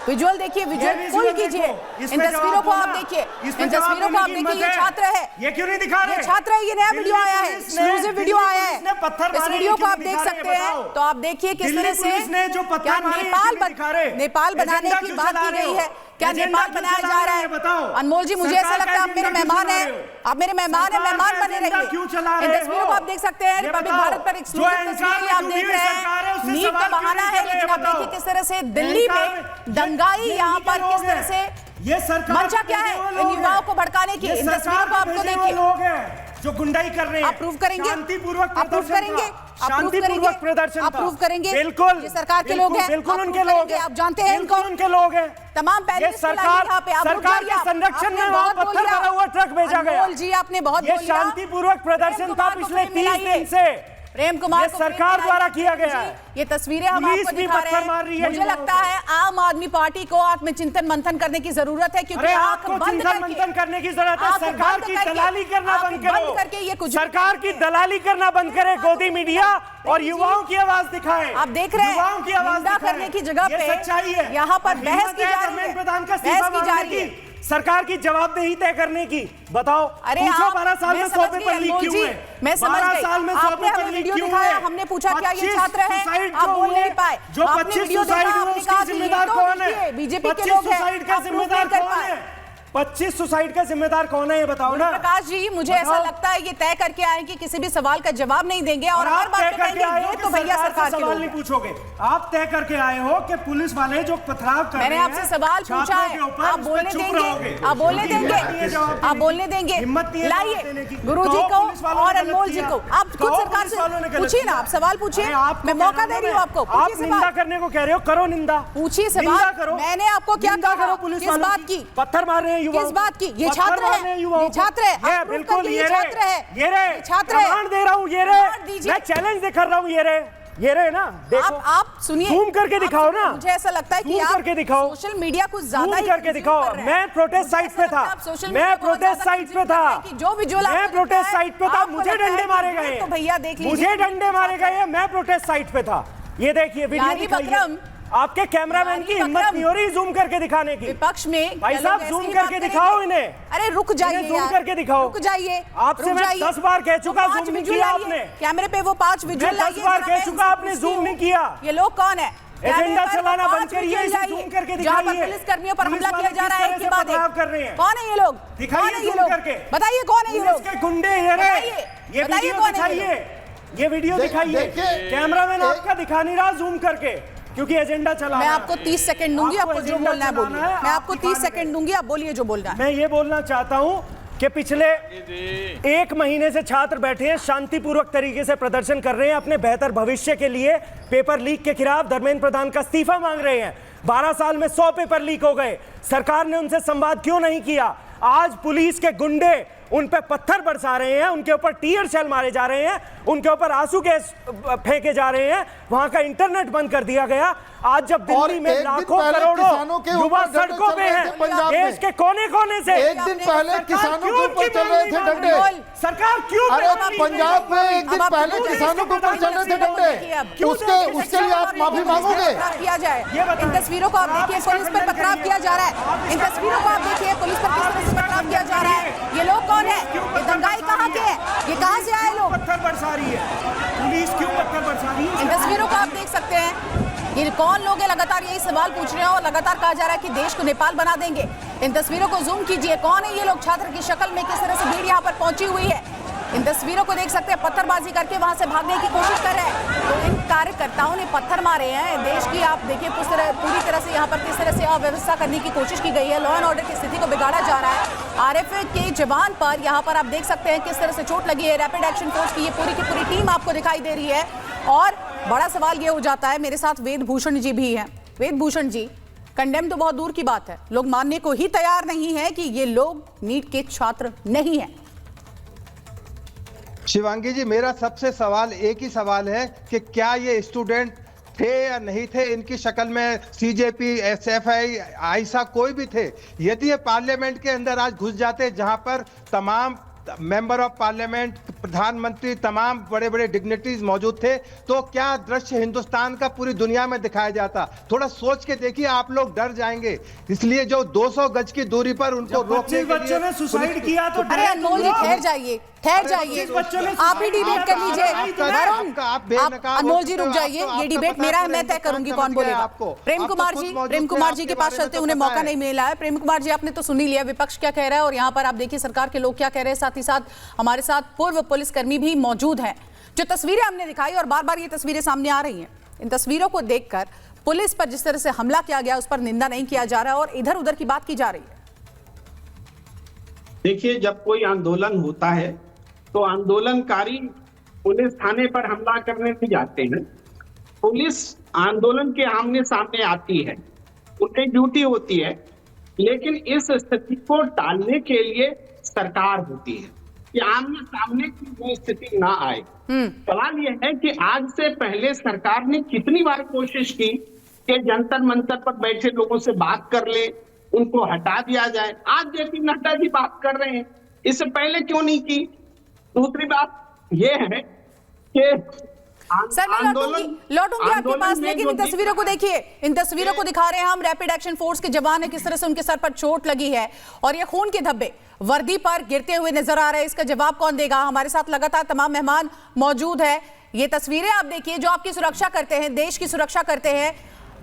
विजुअल देखिए, विजुअल फुल कीजिए। इन तस्वीरों को आप देखिए, इन तस्वीरों को आप देखिए। ये छात्र है, ये क्यों नहीं दिखा रहे? ये छात्र है, ये नया वीडियो आया है, एक्सक्लूसिव वीडियो आया है। इस वीडियो को आप देख सकते हैं, तो आप देखिए किस तरह से क्या नेपाल बनाने की बात की गई है, क्या नेपाल बनाया जा रहा है। अनमोल जी, मुझे ऐसा लगता है आप मेरे मेहमान हैं, आप मेरे मेहमान हैं, मेहमान बने रहिए। इन तस्वीरों को आप देख सकते हैं, रिपब्लिक भारत पर एक्सक्लूसिव तस्वीरें आप देख रहे हैं। नीट का बहाना है, लेकिन आप देखिए किस तरह से दिल्ली में दंगाई यहाँ पर किस तरह से ये सरकार मंशा क्या है इन युवाओं को भड़काने की। इन तस्वीरों को आपको देखिए, जो गुंडाई कर रहे हैं। आप प्रूव करेंगे, शांतिपूर्वक आप प्रूव करेंगे, शांतिपूर्वक प्रदर्शन, आप प्रूव करेंगे। बिल्कुल, ये सरकार के लोग हैं, बिल्कुल उनके लोग हैं, आप जानते हैं इनको, उनके लोग हैं। तमाम पहले सरकार के संरक्षण में वहां पत्थर भरा हुआ ट्रक भेजा गया। अनमोल जी, आपने बहुत ये शांतिपूर्वक प्रदर्शन था पिछले 30 दिन से। प्रेम कुमार को सरकार द्वारा किया गया है। ये तस्वीरें हम आपको दिखा रहे हैं। मुझे लगता है आम आदमी पार्टी को आत्मचिंतन मंथन करने की जरूरत है, क्योंकि आपको चिंतन मंथन करने की जरूरत है। सरकार की दलाली करना बंद करो, सरकार की दलाली करना बंद करे। गोदी मीडिया और युवाओं की आवाज दिखाएं। आप देख रहे हैं, युवाओं की आवाज करने की जगह पे सच्चाई है। यहाँ पर बहस की जा रही है, प्रधान का इस्तीफा मांगने की, सरकार की जवाबदेही तय करने की। बताओ, अरे 12 साल में 100 पेपर लीक क्यों हुए? मैं समझ गई, 12 साल में 100 पेपर लीक क्यों हुए? हमने पूछा क्या ये छात्र है, आप बोल नहीं पाए। जो 25 सुसाइड हुए उसके जिम्मेदार कौन है? बीजेपी के लोग हैं, सुसाइड का जिम्मेदार कौन है? 25 सुसाइड का जिम्मेदार कौन है, ये बताओ ना। प्रकाश जी, मुझे ऐसा लगता है ये तय करके आए कि किसी भी सवाल का जवाब नहीं देंगे, और हर बात पे कहेंगे ये तो भैया सरकार के सवाल नहीं पूछोगे। आप तय करके आए हो कि पुलिस वाले जो पथराव कर रहे हैं, मैंने आपसे सवाल पूछा है, आप बोलने देंगे, आप बोलने देंगे, आप बोलने देंगे। लाइए गुरुजी को और अनमोल जी को, आप खुद सरकार से पूछिए ना, आप सवाल पूछिए, मैं मौका दे रही हूँ आपको। आप निंदा करने को कह रहे हो, करो निंदा, पूछिए सवाल। मैंने आपको क्या कहा, किस बात की पत्थर मार रहे हैं युवा, किस बात की? ये छात्र है, ये छात्र है, ये बिल्कुल ये छात्र है, ये रे छात्र है, प्रमाण दे रहा हूँ, ये रे मैं चैलेंज कर रहा हूँ, ये रे ना, देखो आप सुनिए, जूम करके दिखाओ ना। मुझे ऐसा लगता है कि आप करके दिखाओ, सोशल मीडिया कुछ ज्यादा ही करके दिखाओ। मैं प्रोटेस्ट साइट पे था, मैं प्रोटेस्ट साइट पे था, जो विजुअल मैं प्रोटेस्ट साइट पे था, मुझे डंडे मारे गए, तो भैया देख लीजिए, मुझे डंडे मारे गए, मैं प्रोटेस्ट साइट पे था। ये देखिए वीडियो दिखाइए, आपके कैमरामैन की हिम्मत नहीं हो रही जूम करके दिखाने की। विपक्ष में भाई साहब जूम करके दिखाओ इन्हें। अरे रुक जाइए, जूम करके दिखाओ, रुक जाइए। आपसे मैं 10 बार कह चुका, जूम नहीं किया आपने। कैमरे पे वो 5 विजुअल 10 बार कह चुका, आपने जूम नहीं किया। ये लोग कौन है? एजेंडा चलाना बंद करिए, इसे जूम करके दिखाइए। पुलिस कर्मियों पर हमला किया जा रहा है, की बात कर रहे हैं। कौन है ये लोग? दिखाइए जूम करके, बताइए कौन है ये लोग? इसके गुंडे ये वीडियो दिखाइए, ये वीडियो दिखाइए। कैमरामैन आपका दिखा नहीं रहा जूम करके, क्योंकि एजेंडा चला। मैं आपको 30 सेकंड दूंगी, आपको जो बोलना है बोलिए। मैं आपको 30 सेकंड दूंगी, आप बोलिए जो बोलना है। मैं ये बोलना चाहता हूं कि पिछले 1 महीने से छात्र बैठे हैं, शांतिपूर्वक तरीके से प्रदर्शन कर रहे हैं, अपने बेहतर भविष्य के लिए पेपर लीक के खिलाफ धर्मेंद्र प्रधान का इस्तीफा मांग रहे हैं। 12 साल में 100 पेपर लीक हो गए, सरकार ने उनसे संवाद क्यों नहीं किया? आज पुलिस के गुंडे उन पे पत्थर बरसा रहे हैं, उनके ऊपर टीयर शेल मारे जा रहे हैं, उनके ऊपर आंसू गैस फेंके जा रहे हैं, वहां का इंटरनेट बंद कर दिया गया। आज जब दिल्ली में लाखों करोड़ों युवा सड़कों पे हैं, देश के कोने कोने से, एक दिन पहले किसानों के ऊपर चल रहे थे डंडे। सरकार क्यों? अरे पंजाब में एक दिन पहले किसानों के ऊपर चल रहे थे डंडे, उसके लिए आप माफी मांगोगे? किया जाए। इन तस्वीरों को आप देखिए, पुलिस पर पथराव किया जा रहा है। इन तस्वीरों को आप देखिए, पुलिस पर किस तरह से पथराव किया जा रहा है। ये लोग कौन है? ये दंगाई कहाँ के हैं? ये कहाँ से आए लोग? पत्थर बरसा रही है पुलिस, क्यों पत्थर बरसा रही है? इन तस्वीरों को आप देख सकते हैं, ये कौन लोग हैं? लगातार यही सवाल पूछ रहे हैं और लगातार कहा जा रहा है कि देश को नेपाल बना देंगे। इन तस्वीरों को जूम कीजिए, कौन है ये लोग? छात्र की शक्ल में किस तरह से भीड़ यहाँ पर पहुंची हुई है। इन तस्वीरों को देख सकते हैं, पत्थरबाजी करके वहां से भागने की कोशिश कर रहे हैं। तो इन कार्यकर्ताओं ने पत्थर मारे हैं देश की। आप देखिए पूरी तरह से यहाँ पर किस तरह से अव्यवस्था करने की कोशिश की गई है। लॉ एंड ऑर्डर की स्थिति को बिगाड़ा जा रहा है। आरएफए के जवान पर यहाँ पर आप देख सकते हैं किस तरह से चोट लगी है। रैपिड एक्शन फोर्स की ये पूरी टीम आपको दिखाई दे रही है। और बड़ा सवाल ये हो जाता है, मेरे साथ वेद भूषण जी भी हैं। वेद भूषण जी, कंडेम तो बहुत दूर की बात है, लोग मानने को ही तैयार नहीं है कि ये लोग नीट के छात्र नहीं हैं। शिवांगी जी, मेरा सबसे सवाल एक ही सवाल है कि क्या ये स्टूडेंट थे या नहीं थे? इनकी शक्ल में सीजेपी, एसएफआई, आईसा कोई भी थे? यदि ये पार्लियामेंट के अंदर आज घुस जाते जहां पर तमाम मेंबर ऑफ पार्लियामेंट, प्रधानमंत्री, तमाम बड़े बड़े डिग्निटीज मौजूद थे, तो क्या दृश्य हिंदुस्तान का पूरी दुनिया में दिखाया जाता? थोड़ा सोच के देखिए, आप लोग डर जाएंगे। इसलिए जो 200 गज की दूरी पर उनको रोकने के लिए बच्चों ने सुसाइड किया तो अरे अनमोल जी ठहर जाइए, आप ही डिबेट कर लीजिए। अनमोल जी रुक जाइए, ये डिबेट मेरा है, मैं तय करूंगी कौन बोलेगा। प्रेम कुमार जी के पास चलते उन्हें मौका नहीं मिला है। प्रेम कुमार जी, आपने तो सुन ही लिया विपक्ष क्या कह रहा है और यहाँ पर आप देखिए सरकार के लोग क्या कह रहे हैं। साथ ही साथ हमारे साथ पूर्व पुलिसकर्मी भी मौजूद हैं। जो तस्वीरें हमने दिखाई और बार बार ये तस्वीरें सामने आ रही हैं, इन तस्वीरों को देखकर पुलिस पर जिस तरह से हमला किया गया उस पर निंदा नहीं किया जा रहा है और इधर उधर की बात की जा रही है। देखिए, जब कोई आंदोलन होता है तो आंदोलनकारी पुलिस थाने पर हमला करने नहीं जाते हैं। पुलिस आंदोलन के आमने सामने आती है, उनकी ड्यूटी होती है, लेकिन इस स्थिति को टालने के लिए सरकार होती है कि आमने सामने की वो स्थिति ना आए। सवाल यह है कि आज से पहले सरकार ने कितनी बार कोशिश की कि जंतर मंतर पर बैठे लोगों से बात कर ले, उनको हटा दिया जाए। आज जेपी नड्डा जी बात कर रहे हैं, इससे पहले क्यों नहीं की? दूसरी बात यह है कि सर मैं लौटूंगी आपके पास, लेकिन इन तस्वीरों को देखिए, इन तस्वीरों को दिखा रहे हैं हम। रैपिड एक्शन फोर्स के जवान है, किस तरह से उनके सर पर चोट लगी है और ये खून के धब्बे वर्दी पर गिरते हुए नजर आ रहे हैं। इसका जवाब कौन देगा? हमारे साथ लगातार तमाम मेहमान मौजूद है। ये तस्वीरें आप देखिए, जो आपकी सुरक्षा करते हैं, देश की सुरक्षा करते हैं।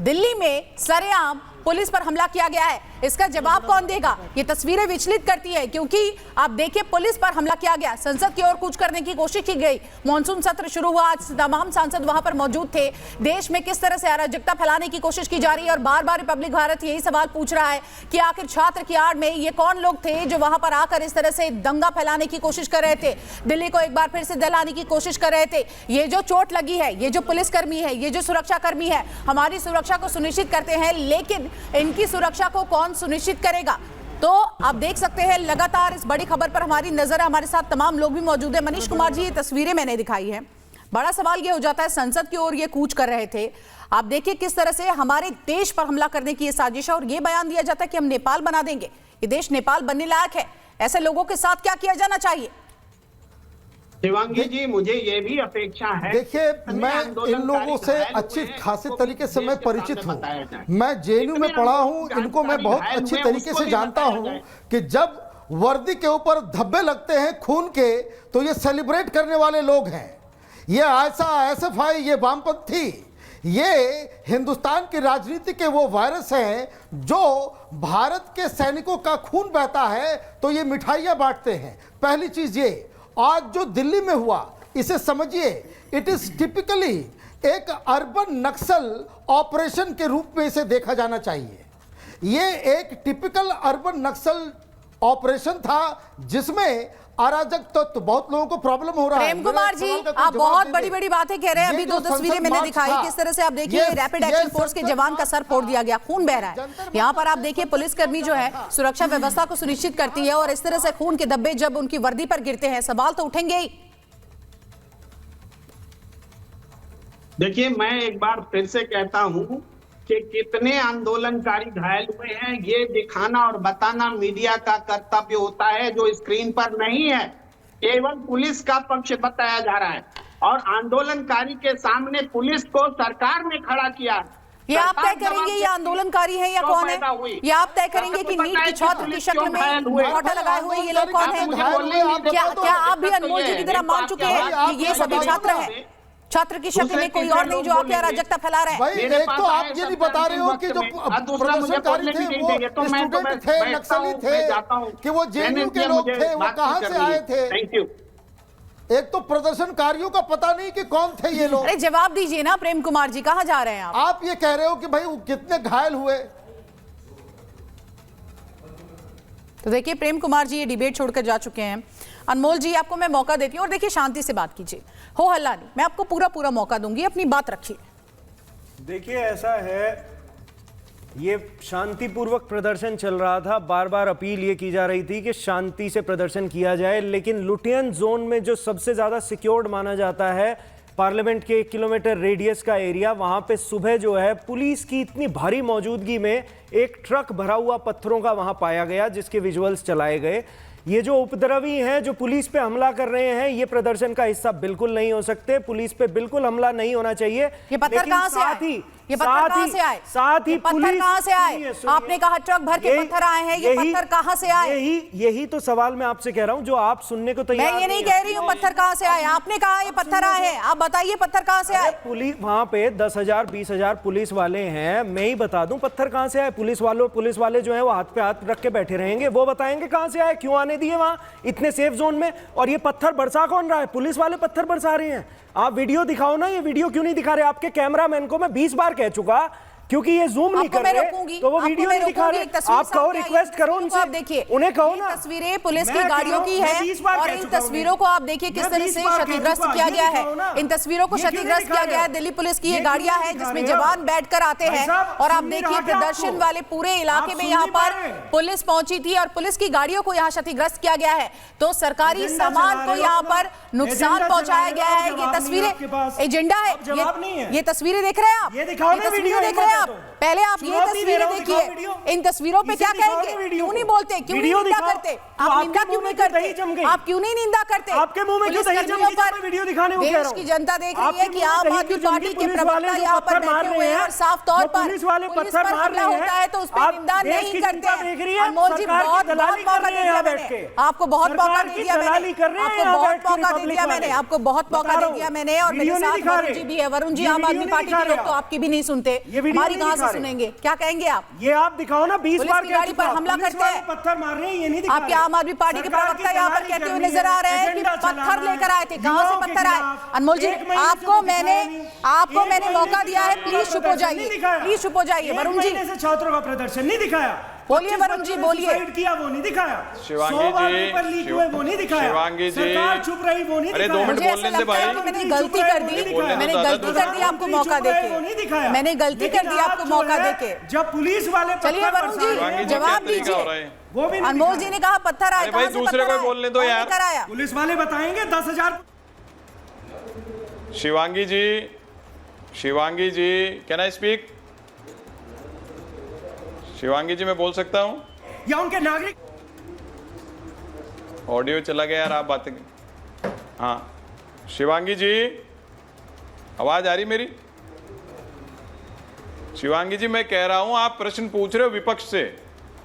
दिल्ली में सरेआम पुलिस पर हमला किया गया है, इसका जवाब कौन देगा? ये तस्वीरें विचलित करती है क्योंकि आप देखिए पुलिस पर हमला किया गया, संसद की ओर कूच करने की कोशिश की गई। मॉनसून सत्र शुरू हुआ, आज तमाम सांसद वहां पर मौजूद थे। देश में किस तरह से अराजकता फैलाने की कोशिश की जा रही है और बार बार रिपब्लिक भारत यही सवाल पूछ रहा है कि आखिर छात्र की आड़ में ये कौन लोग थे जो वहां पर आकर इस तरह से दंगा फैलाने की कोशिश कर रहे थे, दिल्ली को एक बार फिर से दहलाने की कोशिश कर रहे थे। ये जो चोट लगी है, ये जो पुलिसकर्मी है, ये जो सुरक्षाकर्मी है, हमारी सुरक्षा को सुनिश्चित करते हैं, लेकिन इनकी सुरक्षा को कौन सुनिश्चित करेगा? तो आप देख सकते हैं लगातार इस बड़ी खबर पर हमारी नजर है। हमारे साथ तमाम लोग भी मौजूद है। मनीष कुमार जी, ये तस्वीरें मैंने दिखाई है, बड़ा सवाल ये हो जाता है, संसद की ओर ये कूच कर रहे थे। आप देखिए किस तरह से हमारे देश पर हमला करने की ये साजिश है और ये बयान दिया जाता है कि हम नेपाल बना देंगे। ये देश नेपाल बनने लायक है। ऐसे लोगों के साथ क्या किया जाना चाहिए? शिवांगी जी, मुझे ये भी अपेक्षा है। देखिए, मैं इन लोगों से अच्छी खासी तरीके से मैं परिचित हूँ। मैं जेएनयू में पढ़ा हूँ, इनको मैं बहुत अच्छी तरीके से जानता हूँ कि जब वर्दी के ऊपर धब्बे लगते हैं खून के, तो ये सेलिब्रेट करने वाले लोग हैं। ये आईसा, एसएफआई, ये वामपंथी, ये हिंदुस्तान की राजनीति के वो वायरस हैं जो भारत के सैनिकों का खून बहता है तो ये मिठाइयाँ बांटते हैं। पहली चीज ये, आज जो दिल्ली में हुआ इसे समझिए, इट इज टिपिकली एक अर्बन नक्सल ऑपरेशन के रूप में इसे देखा जाना चाहिए। ये एक टिपिकल अर्बन नक्सल ऑपरेशन था जिसमें अराजक तो बहुत लोगों को प्रॉब्लम हो रहा है। प्रेम कुमार जी, आप बहुत बड़ी बड़ी बातें कह रहे हैं। अभी दो तस्वीरें मैंने दिखाई, किस तरह से आप देखिए रैपिड एक्शन फोर्स के जवान का सर फोड़ दिया गया, खून बह रहा है। यहाँ पर आप देखिए पुलिसकर्मी जो है सुरक्षा व्यवस्था को सुनिश्चित करती है और इस तरह से खून के धब्बे जब उनकी वर्दी पर गिरते हैं, सवाल तो उठेंगे ही। देखिए, मैं एक बार फिर से कहता हूँ कि कितने आंदोलनकारी घायल हुए हैं ये दिखाना और बताना मीडिया का कर्तव्य होता है, जो स्क्रीन पर नहीं है। केवल पुलिस का पक्ष बताया जा रहा है और आंदोलनकारी के सामने पुलिस को सरकार ने खड़ा किया। ये आप तय करेंगे ये आंदोलनकारी है या कौन है? ये आप तय करेंगे कि नीट की छात्र की शक्ल में मुखौटा लगाए हुए ये लोग कौन है? क्या आप भी अनमोल जी की तरह मान चुके हैं कि ये सभी छात्र हैं, छात्र की शक्ल में कोई और नहीं जो आपकी अराजकता फैला रहे हैं? भाई एक तो आप ये नहीं बता रहे हो कि जो प्रदर्शनकारी थे वो स्टूडेंट थे, नक्सली थे, कि वो जेएनयू के लोग थे, वो कहां से आए थे? Thank you. एक तो प्रदर्शनकारियों का पता नहीं कि कौन थे ये लोग। अरे जवाब दीजिए ना प्रेम कुमार जी, कहां जा रहे हैं आप? आप ये कह रहे हो कि भाई कितने घायल हुए। तो देखिए प्रेम कुमार जी ये डिबेट छोड़कर जा चुके हैं। अनमोल जी आपको मैं मौका देती हूँ और देखिए शांति से बात कीजिए, हो हल्ला नहीं, मैं आपको पूरा मौका दूंगी, अपनी बात रखिए। देखिए ऐसा है, ये शांतिपूर्वक प्रदर्शन चल रहा था, बार बार अपील ये की जा रही थी कि शांति से प्रदर्शन किया जाए, लेकिन लुटियन जोन में जो सबसे ज्यादा सिक्योर्ड माना जाता है पार्लियामेंट के 1 किलोमीटर रेडियस का एरिया, वहां पे सुबह जो है पुलिस की इतनी भारी मौजूदगी में एक ट्रक भरा हुआ पत्थरों का वहां पाया गया, जिसके विजुअल्स चलाए गए। ये जो उपद्रवी हैं जो पुलिस पे हमला कर रहे हैं, ये प्रदर्शन का हिस्सा बिल्कुल नहीं हो सकते, पुलिस पे बिल्कुल हमला नहीं होना चाहिए। ये पत्थर कहां से आए? ये पत्थर कहां से आए? साथ ही पत्थर कहां से आए? आपने कहा ट्रक भर के पत्थर आए हैं, ये पत्थर कहां से आए? यही तो सवाल मैं आपसे कह रहा हूं जो आप सुनने को तैयार। मैं ये नहीं कह रही हूं पत्थर कहां से आए, आपने कहा ये पत्थर आए हैं, आप बताइए पत्थर कहां से आए? पुलिस वहां पे 10,000 20,000 पुलिस वाले हैं, मैं ही बता दूं पत्थर कहां से आए? पुलिस वाले जो है वो हाथ पे हाथ रख के बैठे रहेंगे, वो बताएंगे कहां से आए, क्यों आने दिए वहां इतने सेफ जोन में। और ये पत्थर बरसा कौन रहा है? पुलिस वाले पत्थर बरसा रहे हैं। आप वीडियो दिखाओ ना, ये वीडियो क्यों नहीं दिखा रहे? आपके कैमरामैन को मैं 20 बार कह चुका, क्योंकि ये जूम नहीं कर रहे तो वो वीडियो नहीं दिखा रहे। आप कहो, रिक्वेस्ट करो उनसे, आप देखिए उन्हें कहो ना। तस्वीरें पुलिस की गाड़ियों की है और इन तस्वीरों को आप देखिए किस तरह से क्षतिग्रस्त किया गया है। इन तस्वीरों को क्षतिग्रस्त किया गया है। दिल्ली पुलिस की ये गाड़ियां हैं जिसमें जवान बैठकर आते हैं और आप देखिए प्रदर्शन वाले पूरे इलाके में यहाँ पर पुलिस पहुंची थी और पुलिस की गाड़ियों को यहाँ क्षतिग्रस्त किया गया है। तो सरकारी सामान को यहाँ पर नुकसान पहुंचाया गया है। ये तस्वीरें एजेंडा है, ये तस्वीरें देख रहे हैं आप, ये तस्वीरें देख रहे हैं आप। पहले आप ये तस्वीरें देखिए, इन तस्वीरों पे क्या कहेंगे? क्यों नहीं बोलते, क्यों नहीं निंदा करते? आप निंदा क्यों नहीं करते? आप क्यों नहीं निंदा करते? आपके मुंह में क्यों दही जम गई? मैं वीडियो दिखाने को कह रहा हूं। देश की जनता देख रही है कि आम आदमी पार्टी के प्रवक्ता यहाँ पर बैठे हुए हैं और साफ तौर पर पुलिस पर हमला होता है तो उस पर निंदा नहीं करते। अनमोल जी बहुत मौका दिया मैंने आपको, बहुत मौका दे दिया मैंने आपको, बहुत मौका दे दिया मैंने आपको, बहुत मौका दे दिया मैंने। और मेरे साथ वरुण जी भी है। वरुण जी आम आदमी पार्टी के लोग तो आपकी भी नहीं सुनते, हमारी कहां से सुनेंगे? क्या कहेंगे आप? ये आप दिखाओ ना, 20 बार गाड़ी पर हमला करते हैं, पत्थर मार रहे हैं, ये नहीं दिखा आपके आम आदमी पार्टी के प्रवक्ता यहाँ पर कहते हुए नजर आ रहे हैं कि पत्थर लेकर आए थे। कहां से पत्थर आए? अनमोल जी आपको मैंने मौका दिया है, प्लीज चुप हो जाइए, प्लीज चुप हो जाइए। वरुण जी से छात्रों का प्रदर्शन नहीं दिखाया, बोलिए वरुण जी, बोलिए। किया वो नहीं दिखाया, शिवांगी जी, वो नहीं दिखाया, शिवांगी जी सरकार चुप रही वो नहीं दिखाया। मुझे ऐसा लगता है कि मैंने गलती कर दी आपको मौका देके, मैंने गलती कर दी आपको मौका देके। जब पुलिस वाले चलिए वरुण जी जवाब दीजिए। वो भी अनमोल जी ने कहा पत्थर आए, भाई दूसरे को बोलने दो यार, पुलिस वाले बताएंगे 10,000। शिवांगी जी कैन आई स्पीक? शिवांगी जी मैं बोल सकता हूं? या उनके नागरिक ऑडियो चला गया यार, आप बातें। हाँ शिवांगी जी आवाज आ रही मेरी? शिवांगी जी मैं कह रहा हूं आप प्रश्न पूछ रहे हो विपक्ष से,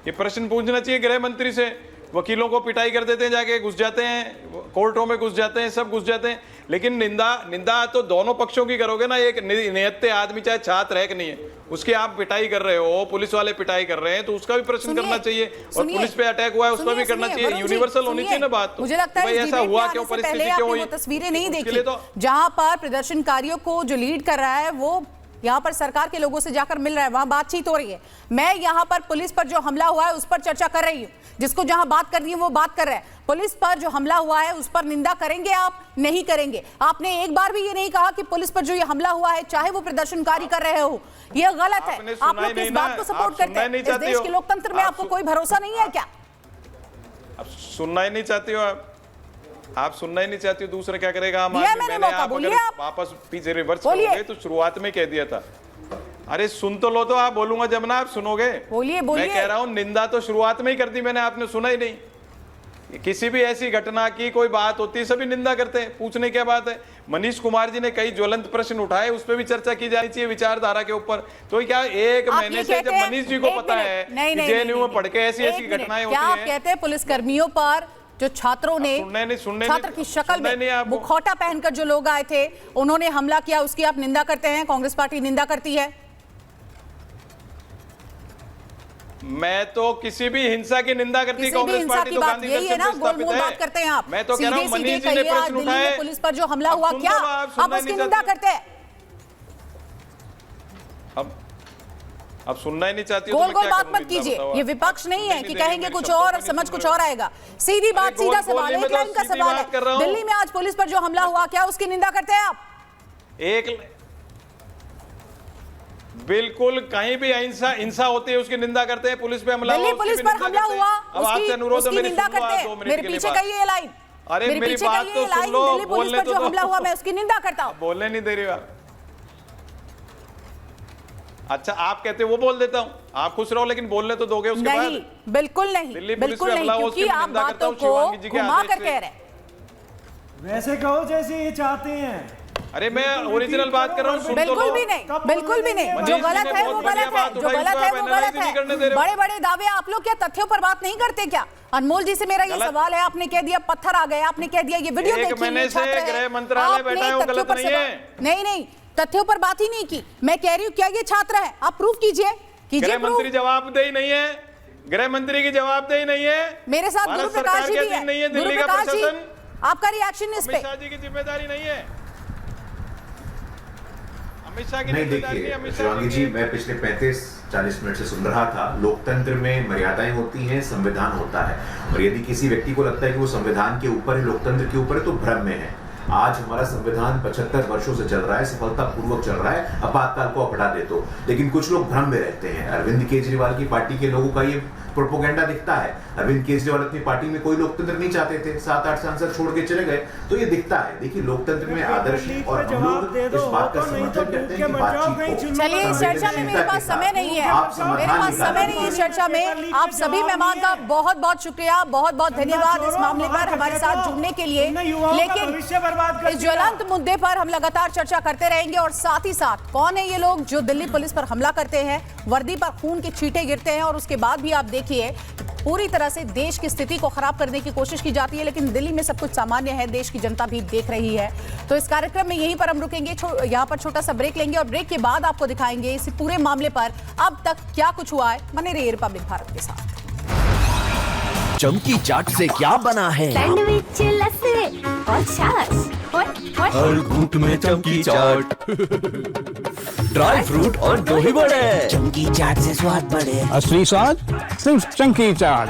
ये प्रश्न पूछना चाहिए गृह मंत्री से। वकीलों को पिटाई कर देते हैं, जाके घुस जाते हैं, कोर्टों में घुस जाते हैं, सब घुस जाते हैं, लेकिन निंदा तो दोनों पक्षों की करोगे ना। एक निहत्ते आदमी चाहे छात्र है कि नहीं है, उसकी आप पिटाई कर रहे हो, पुलिस वाले पिटाई कर रहे हैं, तो उसका भी प्रश्न करना चाहिए। और पुलिस पे अटैक हुआ है उसका भी करना चाहिए। यूनिवर्सल होनी चाहिए ना बात। मुझे लगता है ऐसा हुआ क्यों, परिस्थिति क्यों हुई? तस्वीरें नहीं देखी जहां पर प्रदर्शनकारियों को जो लीड कर रहा है वो यहाँ पर सरकार के लोगों से जाकर मिल रहा है, वहां बातचीत हो रही है। मैं यहाँ पर पुलिस पर जो हमला हुआ है उस पर चर्चा कर रही हूँ, जिसको जहां बात करनी है वो बात कर रहे हैं। पुलिस पर जो हमला हुआ है उस पर निंदा करेंगे आप? नहीं करेंगे। आपने एक बार भी ये नहीं कहा कि पुलिस पर जो ये हमला हुआ है चाहे वो प्रदर्शनकारी कर रहे हो, ये गलत है। आप लोग किस बात को सपोर्ट करते हैं? इस देश के लोकतंत्र में आपको कोई भरोसा नहीं है क्या? आप सुनना ही नहीं चाहती हो, आप सुनना ही नहीं चाहती हो, दूसरा क्या करेगा? मैंने आप अगर वापस पीछे रिवर्स करोगे तो शुरुआत में कह दिया था। अरे सुन तो लो, तो आप बोलूंगा जब ना आप सुनोगे। बोलिए मैं कह रहा हूं निंदा तो शुरुआत में ही कर दी मैंने, आपने सुना ही नहीं। किसी भी ऐसी घटना की कोई बात होती है सभी निंदा करते हैं, पूछने क्या बात है। मनीष कुमार जी ने कई ज्वलंत प्रश्न उठाए, उस पर भी चर्चा की जानी चाहिए विचारधारा के ऊपर। तो क्या एक महीने से जब मनीष जी को पता है कि जेएनयू में पढ़ के ऐसी ऐसी घटनाएं होती क्या आप हैं, कहते हैं पुलिस कर्मियों पर जो छात्रों ने छात्र की शक्ल में मुखौटा पहनकर जो लोग आए थे उन्होंने हमला किया, उसकी आप निंदा करते हैं, कांग्रेस पार्टी निंदा करती है? मैं तो किसी भी हिंसा की निंदा करती कांग्रेस पार्टी तो गांधी यही है ना, गोल बात करते हैं आप। मैं तो कह रहा हूं मनीष जी ने प्रश्न दिल्ली उठाए, में पुलिस पर जो हमला हुआ क्या आप उसकी निंदा करते हैं? अब सुनना ही नहीं चाहती गोल गोल बात मत कीजिए, ये विपक्ष नहीं है कि कहेंगे कुछ और समझ कुछ और आएगा। सीधी बात, सीधा सवाल, एक लाइन का सवाल है। दिल्ली में आज पुलिस पर जो हमला हुआ क्या उसकी निंदा करते हैं आप? बिल्कुल, कहीं भी हिंसा होती है उसकी निंदा करते हैं। पुलिस पे हमला हुआ, पुलिस पर हमला हुआ अब आपसे अनुरोध है, मेरी निंदा करते हैं। मेरे पीछे का ये लाइन, अरे मेरी बात तो सुन लो, दिल्ली पुलिस पर जो हमला हुआ मैं उसकी निंदा करता हूं। बोलने नहीं दे रही आप। अच्छा, आप कहते वो बोल देता हूं, आप खुश रहो, लेकिन बोलने तो दोगे उसके बाद? नहीं, बिल्कुल नहीं, बिल्कुल नहीं, क्योंकि आप बातों को घुमा कर कह रहे हैं। वैसे कहो जैसे ये चाहते हैं। अरे मैं ओरिजिनल बात कर रहा हूँ, बिल्कुल भी नहीं, बिल्कुल भी नहीं। जो गलत है वो गलत है, जो गलत है वो गलत है। बड़े बड़े दावे, आप लोग क्या तथ्यों पर बात नहीं करते क्या? अनमोल जी से मेरा ये सवाल है, आपने कह दिया पत्थर आ गए, आपने कह दिया ये वीडियो देखिए, गृह मंत्रालय बैठा है, वो गलत नहीं है। नहीं, तथ्यों पर बात ही नहीं की। मैं कह रही हूँ क्या ये छात्र है? आप प्रूफ कीजिए, गृह मंत्री जवाबदेही नहीं है, गृह मंत्री की जवाबदेही नहीं है। मेरे साथ गुरु प्रकाश जी भी है, दिल्ली का प्रशासन, आपका रिएक्शन इस पे? अमित शाह जी की जिम्मेदारी नहीं है, अमित शाह की नहीं। जिम्मेदारी देखिए शिवांगी जी, मैं पिछले 35-40 मिनट से सुन रहा था, लोकतंत्र में मर्यादाएं होती हैं, संविधान होता है, और यदि किसी व्यक्ति को लगता है कि वो संविधान के ऊपर है, लोकतंत्र के ऊपर है, तो भ्रम में है। आज हमारा संविधान 75 वर्षों से चल रहा है, सफलतापूर्वक चल रहा है, आपातकाल को हटा दे तो। लेकिन कुछ लोग भ्रम में रहते हैं। अरविंद केजरीवाल की पार्टी के लोगों का ये प्रोपोगेंडा दिखता है। अरविंद केजरीवाल अपनी पार्टी में कोई लोकतंत्र नहीं चाहते थे, 7-8 सांसद छोड़ के चले गए, तो ये दिखता है। देखिए लोकतंत्र में आदर्श और हम लोग इस बात का समर्थन करते हैं कि बातचीत हो। चलिए, इस चर्चा में मेरे पास समय नहीं है, मेरे पास समय नहीं है इस चर्चा में। आप सभी मेहमान का बहुत बहुत शुक्रिया, बहुत बहुत धन्यवाद इस मामले पर हमारे साथ जुड़ने के लिए। लेकिन इस ज्वलंत मुद्दे पर हम लगातार चर्चा करते रहेंगे, और साथ ही साथ कौन है ये लोग जो दिल्ली पुलिस पर हमला करते हैं, वर्दी पर खून के छींटे गिरते हैं, और उसके बाद भी आप देखिए पूरी तरह से देश की स्थिति को खराब करने की कोशिश की जाती है। लेकिन दिल्ली में सब कुछ सामान्य है, देश की जनता भी देख रही है। तो इस कार्यक्रम में यहीं पर हम रुकेंगे, यहाँ पर छोटा सा ब्रेक लेंगे, और ब्रेक के बाद आपको दिखाएंगे इस पूरे मामले पर अब तक क्या कुछ हुआ है। बने रहिए रिपब्लिक भारत के साथ। चमकी चाट से क्या बना है? सैंडविच, लस्सी और छाछ हर घूंट में चमकी चाट, ड्राई फ्रूट और दही बड़े। चमकी चाट से स्वाद बढ़े। असली स्वाद सिर्फ चंकी चाट।